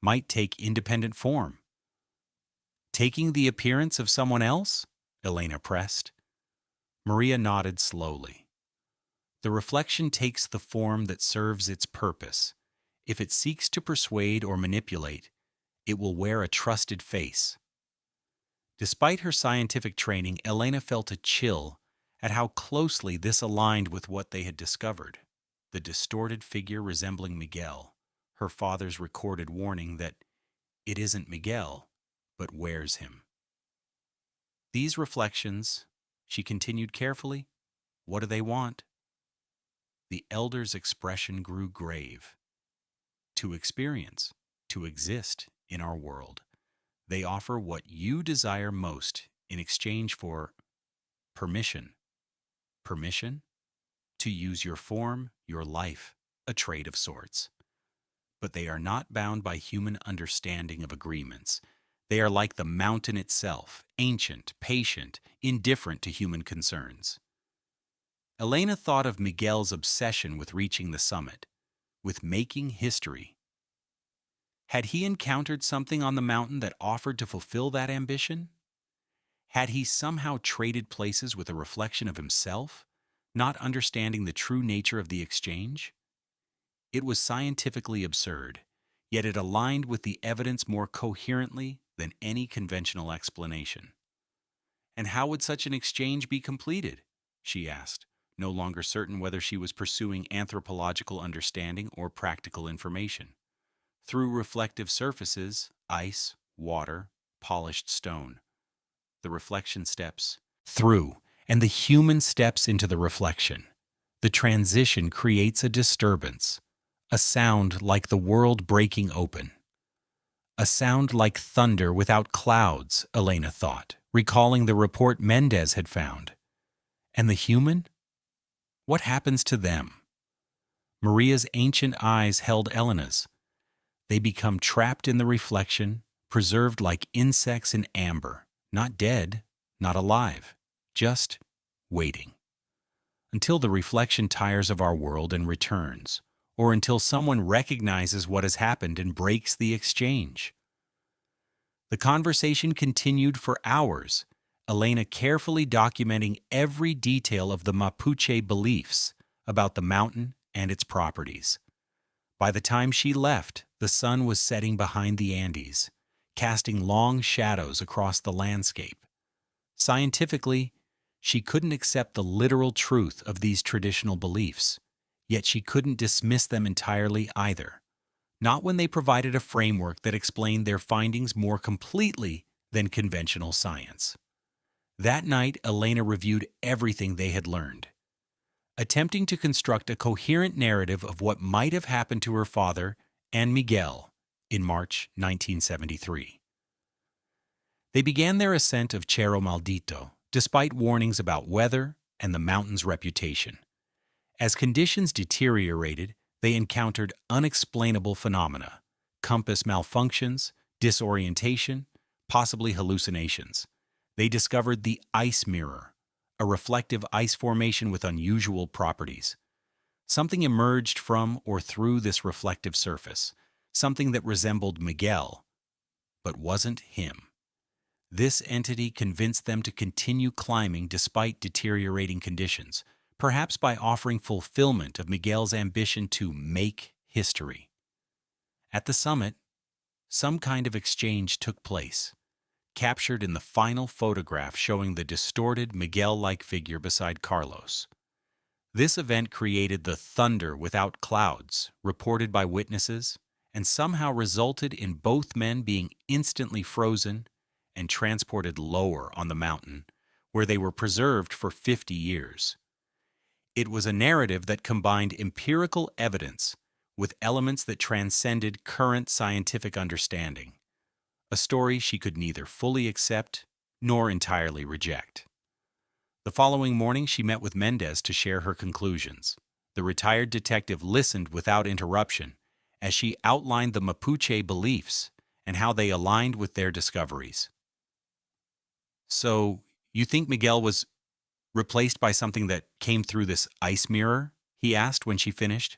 might take independent form. Taking the appearance of someone else? Elena pressed. Maria nodded slowly. The reflection takes the form that serves its purpose. If it seeks to persuade or manipulate, it will wear a trusted face. Despite her scientific training, Elena felt a chill at how closely this aligned with what they had discovered. The distorted figure resembling Miguel, her father's recorded warning that it isn't Miguel, but wears him. These reflections, she continued carefully, what do they want? The elder's expression grew grave. To experience, to exist in our world. They offer what you desire most in exchange for permission. Permission to use your form, your life, a trade of sorts. But they are not bound by human understanding of agreements. They are like the mountain itself, ancient, patient, indifferent to human concerns. Elena thought of Miguel's obsession with reaching the summit, with making history. Had he encountered something on the mountain that offered to fulfill that ambition? Had he somehow traded places with a reflection of himself, not understanding the true nature of the exchange? It was scientifically absurd, yet it aligned with the evidence more coherently than any conventional explanation. And how would such an exchange be completed? She asked, no longer certain whether she was pursuing anthropological understanding or practical information. Through reflective surfaces, ice, water, polished stone. The reflection steps through, and the human steps into the reflection. The transition creates a disturbance, a sound like the world breaking open. A sound like thunder without clouds, Elena thought, recalling the report Mendez had found. And the human? What happens to them? Maria's ancient eyes held Elena's. They become trapped in the reflection, preserved like insects in amber, not dead, not alive, just waiting. Until the reflection tires of our world and returns, or until someone recognizes what has happened and breaks the exchange. The conversation continued for hours, Elena carefully documenting every detail of the Mapuche beliefs about the mountain and its properties. By the time she left, the sun was setting behind the Andes, casting long shadows across the landscape. Scientifically, she couldn't accept the literal truth of these traditional beliefs, yet she couldn't dismiss them entirely either, not when they provided a framework that explained their findings more completely than conventional science. That night, Elena reviewed everything they had learned, attempting to construct a coherent narrative of what might have happened to her father and Miguel in March 1973. They began their ascent of Cerro Maldito, despite warnings about weather and the mountain's reputation. As conditions deteriorated, they encountered unexplainable phenomena: compass malfunctions, disorientation, possibly hallucinations. They discovered the ice mirror, a reflective ice formation with unusual properties. Something emerged from or through this reflective surface, something that resembled Miguel, but wasn't him. This entity convinced them to continue climbing despite deteriorating conditions, perhaps by offering fulfillment of Miguel's ambition to make history. At the summit, some kind of exchange took place, captured in the final photograph showing the distorted Miguel-like figure beside Carlos. This event created the thunder without clouds, reported by witnesses, and somehow resulted in both men being instantly frozen and transported lower on the mountain, where they were preserved for 50 years. It was a narrative that combined empirical evidence with elements that transcended current scientific understanding, a story she could neither fully accept nor entirely reject. The following morning, she met with Mendez to share her conclusions. The retired detective listened without interruption as she outlined the Mapuche beliefs and how they aligned with their discoveries. "So, you think Miguel was replaced by something that came through this ice mirror?" he asked when she finished.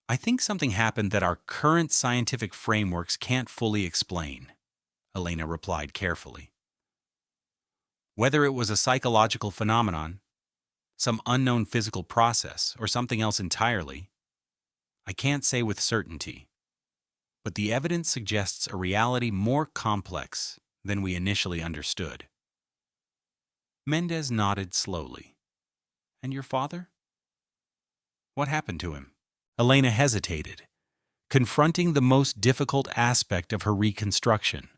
"I think something happened that our current scientific frameworks can't fully explain," Elena replied carefully. "Whether it was a psychological phenomenon, some unknown physical process, or something else entirely, I can't say with certainty. But the evidence suggests a reality more complex than we initially understood." Mendez nodded slowly. "And your father? What happened to him?" Elena hesitated, confronting the most difficult aspect of her reconstruction.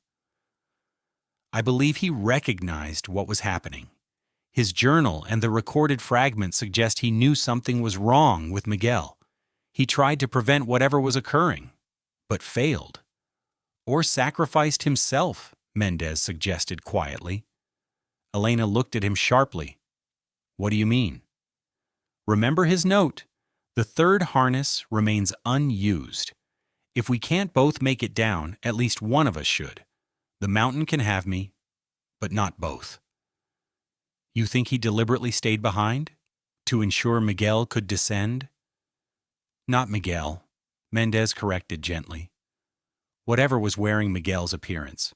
"I believe he recognized what was happening. His journal and the recorded fragments suggest he knew something was wrong with Miguel. He tried to prevent whatever was occurring, but failed. Or sacrificed himself," Mendez suggested quietly. Elena looked at him sharply. "What do you mean?" "Remember his note. The third harness remains unused. If we can't both make it down, at least one of us should. The mountain can have me, but not both." "You think he deliberately stayed behind? To ensure Miguel could descend?" "Not Miguel," Mendez corrected gently. "Whatever was wearing Miguel's appearance.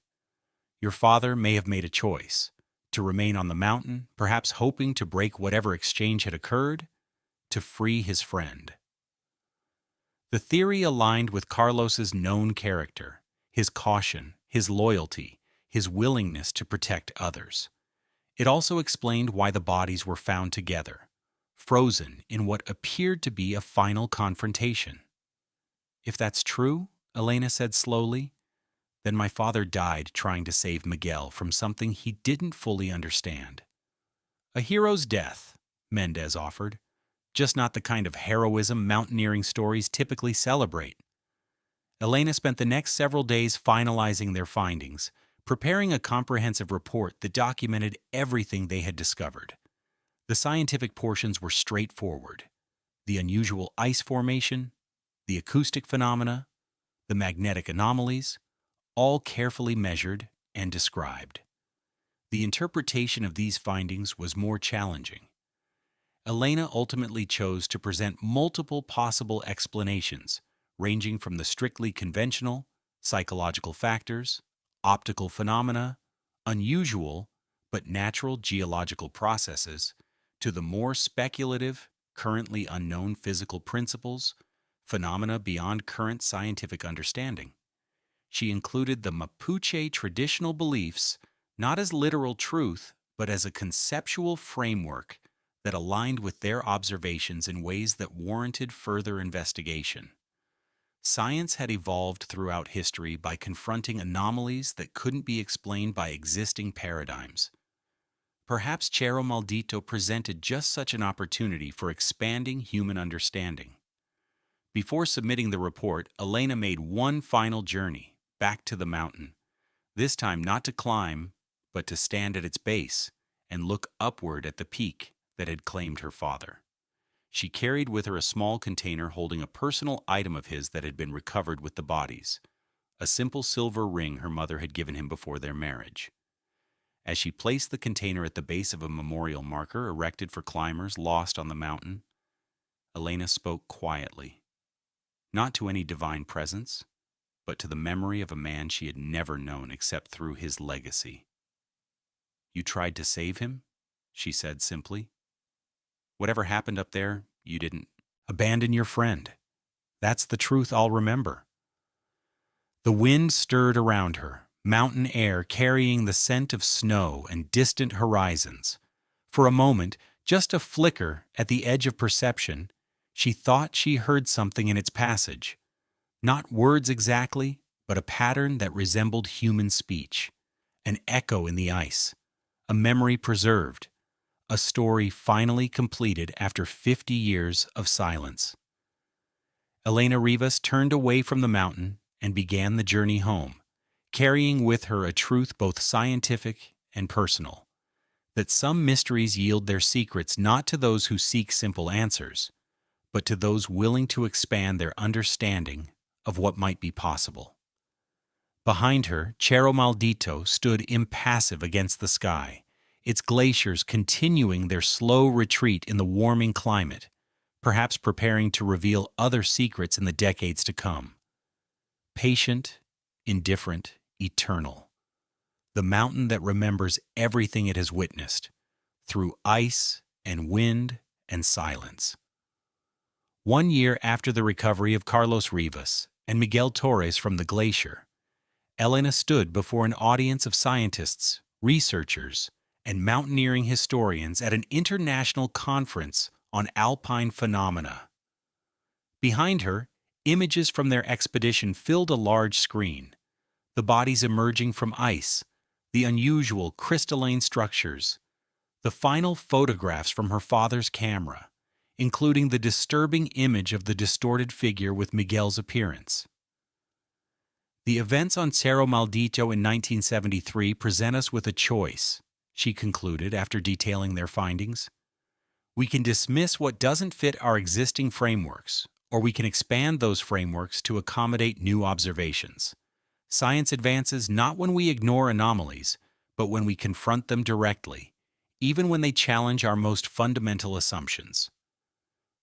Your father may have made a choice, to remain on the mountain, perhaps hoping to break whatever exchange had occurred, to free his friend." The theory aligned with Carlos's known character, his caution, his loyalty, his willingness to protect others. It also explained why the bodies were found together, frozen in what appeared to be a final confrontation. "If that's true," Elena said slowly, "then my father died trying to save Miguel from something he didn't fully understand." "A hero's death," Mendez offered, "just not the kind of heroism mountaineering stories typically celebrate." Elena spent the next several days finalizing their findings, preparing a comprehensive report that documented everything they had discovered. The scientific portions were straightforward: the unusual ice formation, the acoustic phenomena, the magnetic anomalies, all carefully measured and described. The interpretation of these findings was more challenging. Elena ultimately chose to present multiple possible explanations, ranging from the strictly conventional, psychological factors, optical phenomena, unusual but natural geological processes, to the more speculative, currently unknown physical principles, phenomena beyond current scientific understanding. She included the Mapuche traditional beliefs not as literal truth, but as a conceptual framework that aligned with their observations in ways that warranted further investigation. Science had evolved throughout history by confronting anomalies that couldn't be explained by existing paradigms. Perhaps Cerro Maldito presented just such an opportunity for expanding human understanding. Before submitting the report, Elena made one final journey back to the mountain. this time not to climb, but to stand at its base and look upward at the peak that had claimed her father. She carried with her a small container holding a personal item of his that had been recovered with the bodies, a simple silver ring her mother had given him before their marriage. As she placed the container at the base of a memorial marker erected for climbers lost on the mountain, Elena spoke quietly, not to any divine presence, but to the memory of a man she had never known except through his legacy. "You tried to save him?" she said simply. "Whatever happened up there, you didn't abandon your friend. That's the truth I'll remember." The wind stirred around her, mountain air carrying the scent of snow and distant horizons. For a moment, just a flicker at the edge of perception, she thought she heard something in its passage. Not words exactly, but a pattern that resembled human speech. An echo in the ice. A memory preserved. A story finally completed after 50 years of silence. Elena Rivas turned away from the mountain and began the journey home, carrying with her a truth both scientific and personal, that some mysteries yield their secrets not to those who seek simple answers, but to those willing to expand their understanding of what might be possible. Behind her, Cerro Maldito stood impassive against the sky, its glaciers continuing their slow retreat in the warming climate, perhaps preparing to reveal other secrets in the decades to come. Patient, indifferent, eternal. The mountain that remembers everything it has witnessed, through ice and wind and silence. 1 year after the recovery of Carlos Rivas and Miguel Torres from the glacier, Elena stood before an audience of scientists, researchers, and mountaineering historians at an international conference on alpine phenomena. Behind her, images from their expedition filled a large screen, the bodies emerging from ice, the unusual crystalline structures, the final photographs from her father's camera, including the disturbing image of the distorted figure with Miguel's appearance. "The events on Cerro Maldito in 1973 present us with a choice," she concluded after detailing their findings. "We can dismiss what doesn't fit our existing frameworks, or we can expand those frameworks to accommodate new observations. Science advances not when we ignore anomalies, but when we confront them directly, even when they challenge our most fundamental assumptions."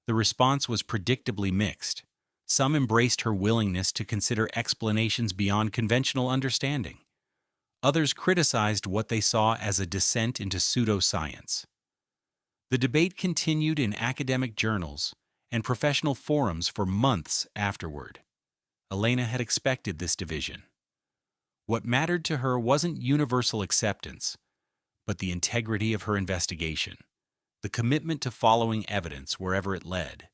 The response was predictably mixed. Some embraced her willingness to consider explanations beyond conventional understanding. Others criticized what they saw as a descent into pseudoscience. The debate continued in academic journals and professional forums for months afterward. Elena had expected this division. What mattered to her wasn't universal acceptance, but the integrity of her investigation, the commitment to following evidence wherever it led,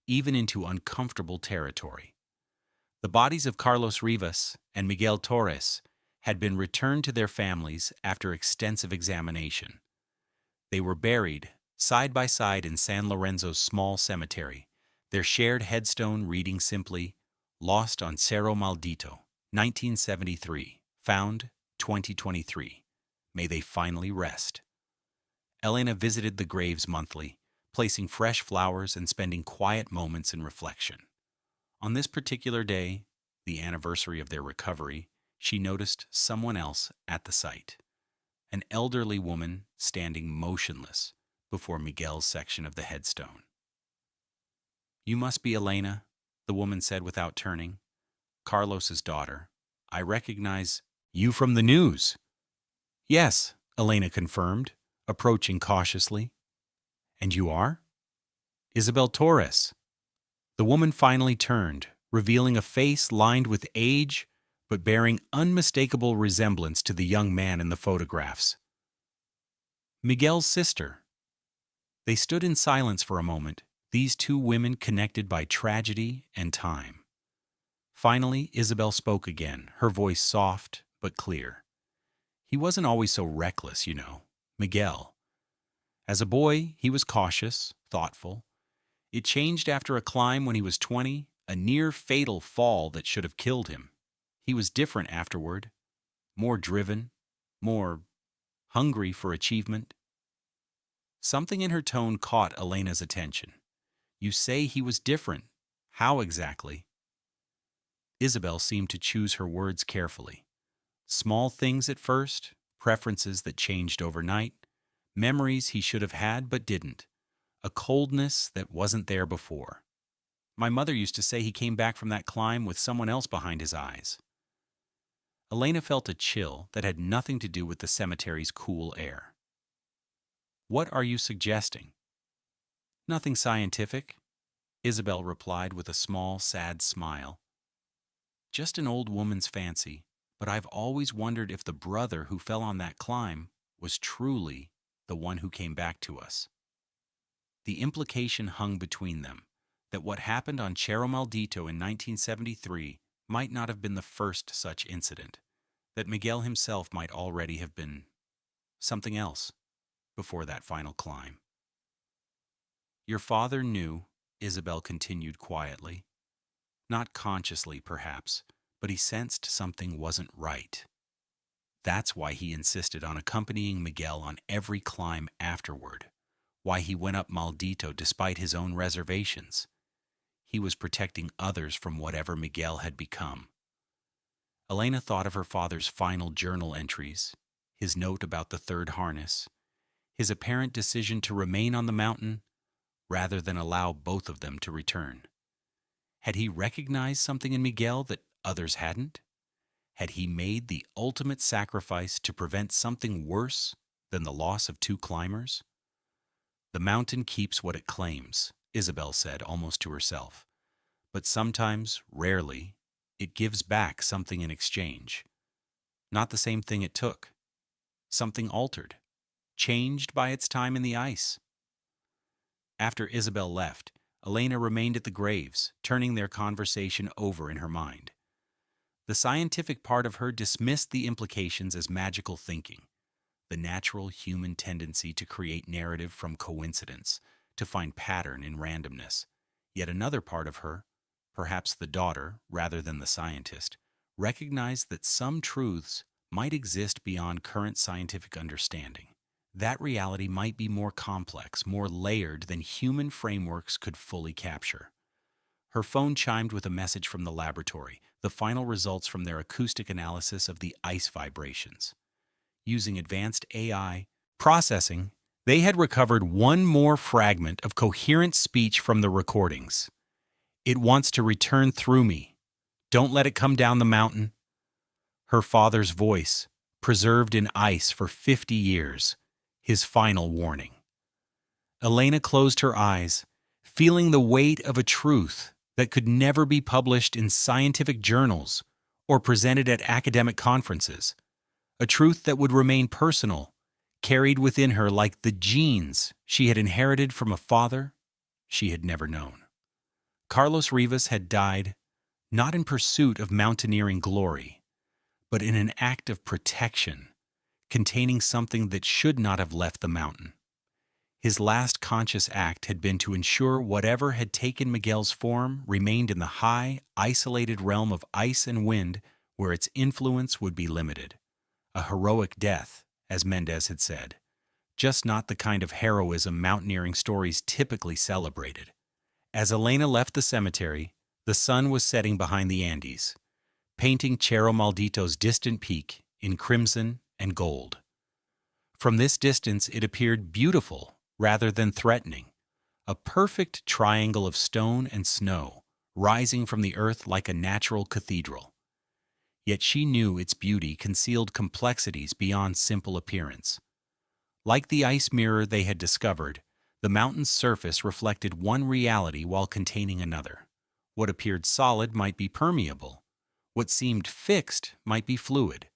even into uncomfortable territory. The bodies of Carlos Rivas and Miguel Torres had been returned to their families after extensive examination. They were buried side by side in San Lorenzo's small cemetery, their shared headstone reading simply, "Lost on Cerro Maldito, 1973, found 2023. May they finally rest." Elena visited the graves monthly, placing fresh flowers and spending quiet moments in reflection. On this particular day, the anniversary of their recovery, she noticed someone else at the site. An elderly woman standing motionless before Miguel's section of the headstone. "You must be Elena," the woman said without turning. "Carlos's daughter. I recognize you from the news." "Yes," Elena confirmed, approaching cautiously. "And you are?" "Isabel Torres." The woman finally turned, revealing a face lined with age, but bearing unmistakable resemblance to the young man in the photographs. "Miguel's sister." They stood in silence for a moment, these two women connected by tragedy and time. Finally, Isabel spoke again, her voice soft but clear. "He wasn't always so reckless, you know, Miguel. As a boy, he was cautious, thoughtful. It changed after a climb when he was 20, a near-fatal fall that should have killed him. He was different afterward. more driven, more hungry for achievement. Something in her tone caught Elena's attention. You say he was different. How exactly? Isabel seemed to choose her words carefully. Small things at first, preferences that changed overnight, memories he should have had but didn't, a coldness that wasn't there before. My mother used to say he came back from that climb with someone else behind his eyes. Elena felt a chill that had nothing to do with the cemetery's cool air. What are you suggesting? Nothing scientific, Isabel replied with a small, sad smile. Just an old woman's fancy, but I've always wondered if the brother who fell on that climb was truly the one who came back to us. The implication hung between them, that what happened on Cerro Maldito in 1973 might not have been the first such incident, that Miguel himself might already have been something else before that final climb. Your father knew, Isabel continued quietly. Not consciously, perhaps, but he sensed something wasn't right. That's why he insisted on accompanying Miguel on every climb afterward, why he went up Maldito despite his own reservations. He was protecting others from whatever Miguel had become. Elena thought of her father's final journal entries, his note about the third harness, his apparent decision to remain on the mountain rather than allow both of them to return. Had he recognized something in Miguel that others hadn't? Had he made the ultimate sacrifice to prevent something worse than the loss of two climbers? The mountain keeps what it claims, Isabel said almost to herself. But sometimes, rarely, it gives back something in exchange. Not the same thing it took. Something altered, changed by its time in the ice. After Isabel left, Elena remained at the graves, turning their conversation over in her mind. The scientific part of her dismissed the implications as magical thinking, the natural human tendency to create narrative from coincidence, to find pattern in randomness. Yet another part of her, perhaps the daughter rather than the scientist, recognized that some truths might exist beyond current scientific understanding. That reality might be more complex, more layered than human frameworks could fully capture. Her phone chimed with a message from the laboratory, the final results from their acoustic analysis of the ice vibrations. Using advanced AI processing, they had recovered one more fragment of coherent speech from the recordings. It wants to return through me. Don't let it come down the mountain. Her father's voice, preserved in ice for 50 years, his final warning. Elena closed her eyes, feeling the weight of a truth that could never be published in scientific journals or presented at academic conferences, a truth that would remain personal, carried within her like the genes she had inherited from a father she had never known. Carlos Rivas had died not in pursuit of mountaineering glory, but in an act of protection, containing something that should not have left the mountain. His last conscious act had been to ensure whatever had taken Miguel's form remained in the high, isolated realm of ice and wind where its influence would be limited. A heroic death, as Mendez had said, just not the kind of heroism mountaineering stories typically celebrated. As Elena left the cemetery, the sun was setting behind the Andes, painting Cerro Maldito's distant peak in crimson and gold. From this distance it appeared beautiful rather than threatening, a perfect triangle of stone and snow, rising from the earth like a natural cathedral. Yet she knew its beauty concealed complexities beyond simple appearance. Like the ice mirror they had discovered, the mountain's surface reflected one reality while containing another. What appeared solid might be permeable, what seemed fixed might be fluid,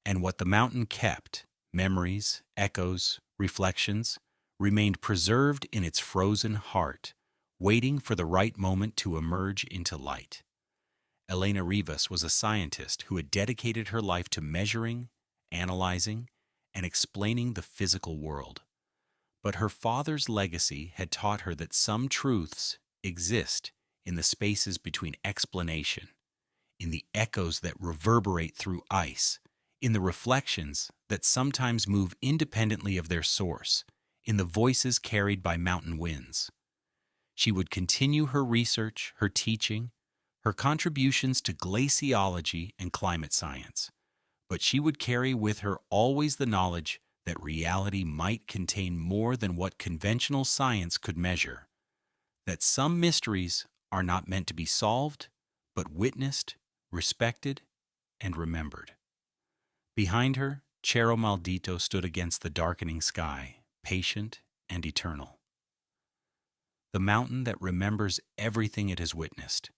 and what the mountain kept, memories, echoes, reflections, remained preserved in its frozen heart, waiting for the right moment to emerge into light. Elena Rivas was a scientist who had dedicated her life to measuring, analyzing, and explaining the physical world. But her father's legacy had taught her that some truths exist in the spaces between explanation, in the echoes that reverberate through ice, in the reflections that sometimes move independently of their source, in the voices carried by mountain winds. She would continue her research, her teaching, her contributions to glaciology and climate science, but she would carry with her always the knowledge that reality might contain more than what conventional science could measure, that some mysteries are not meant to be solved, but witnessed, respected, and remembered. Behind her, Cerro Maldito stood against the darkening sky, patient and eternal. The mountain that remembers everything it has witnessed,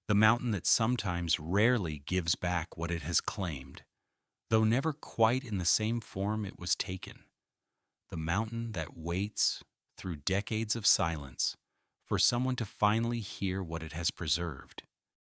the mountain that sometimes rarely gives back what it has claimed, though never quite in the same form it was taken, the mountain that waits, through decades of silence, for someone to finally hear what it has preserved.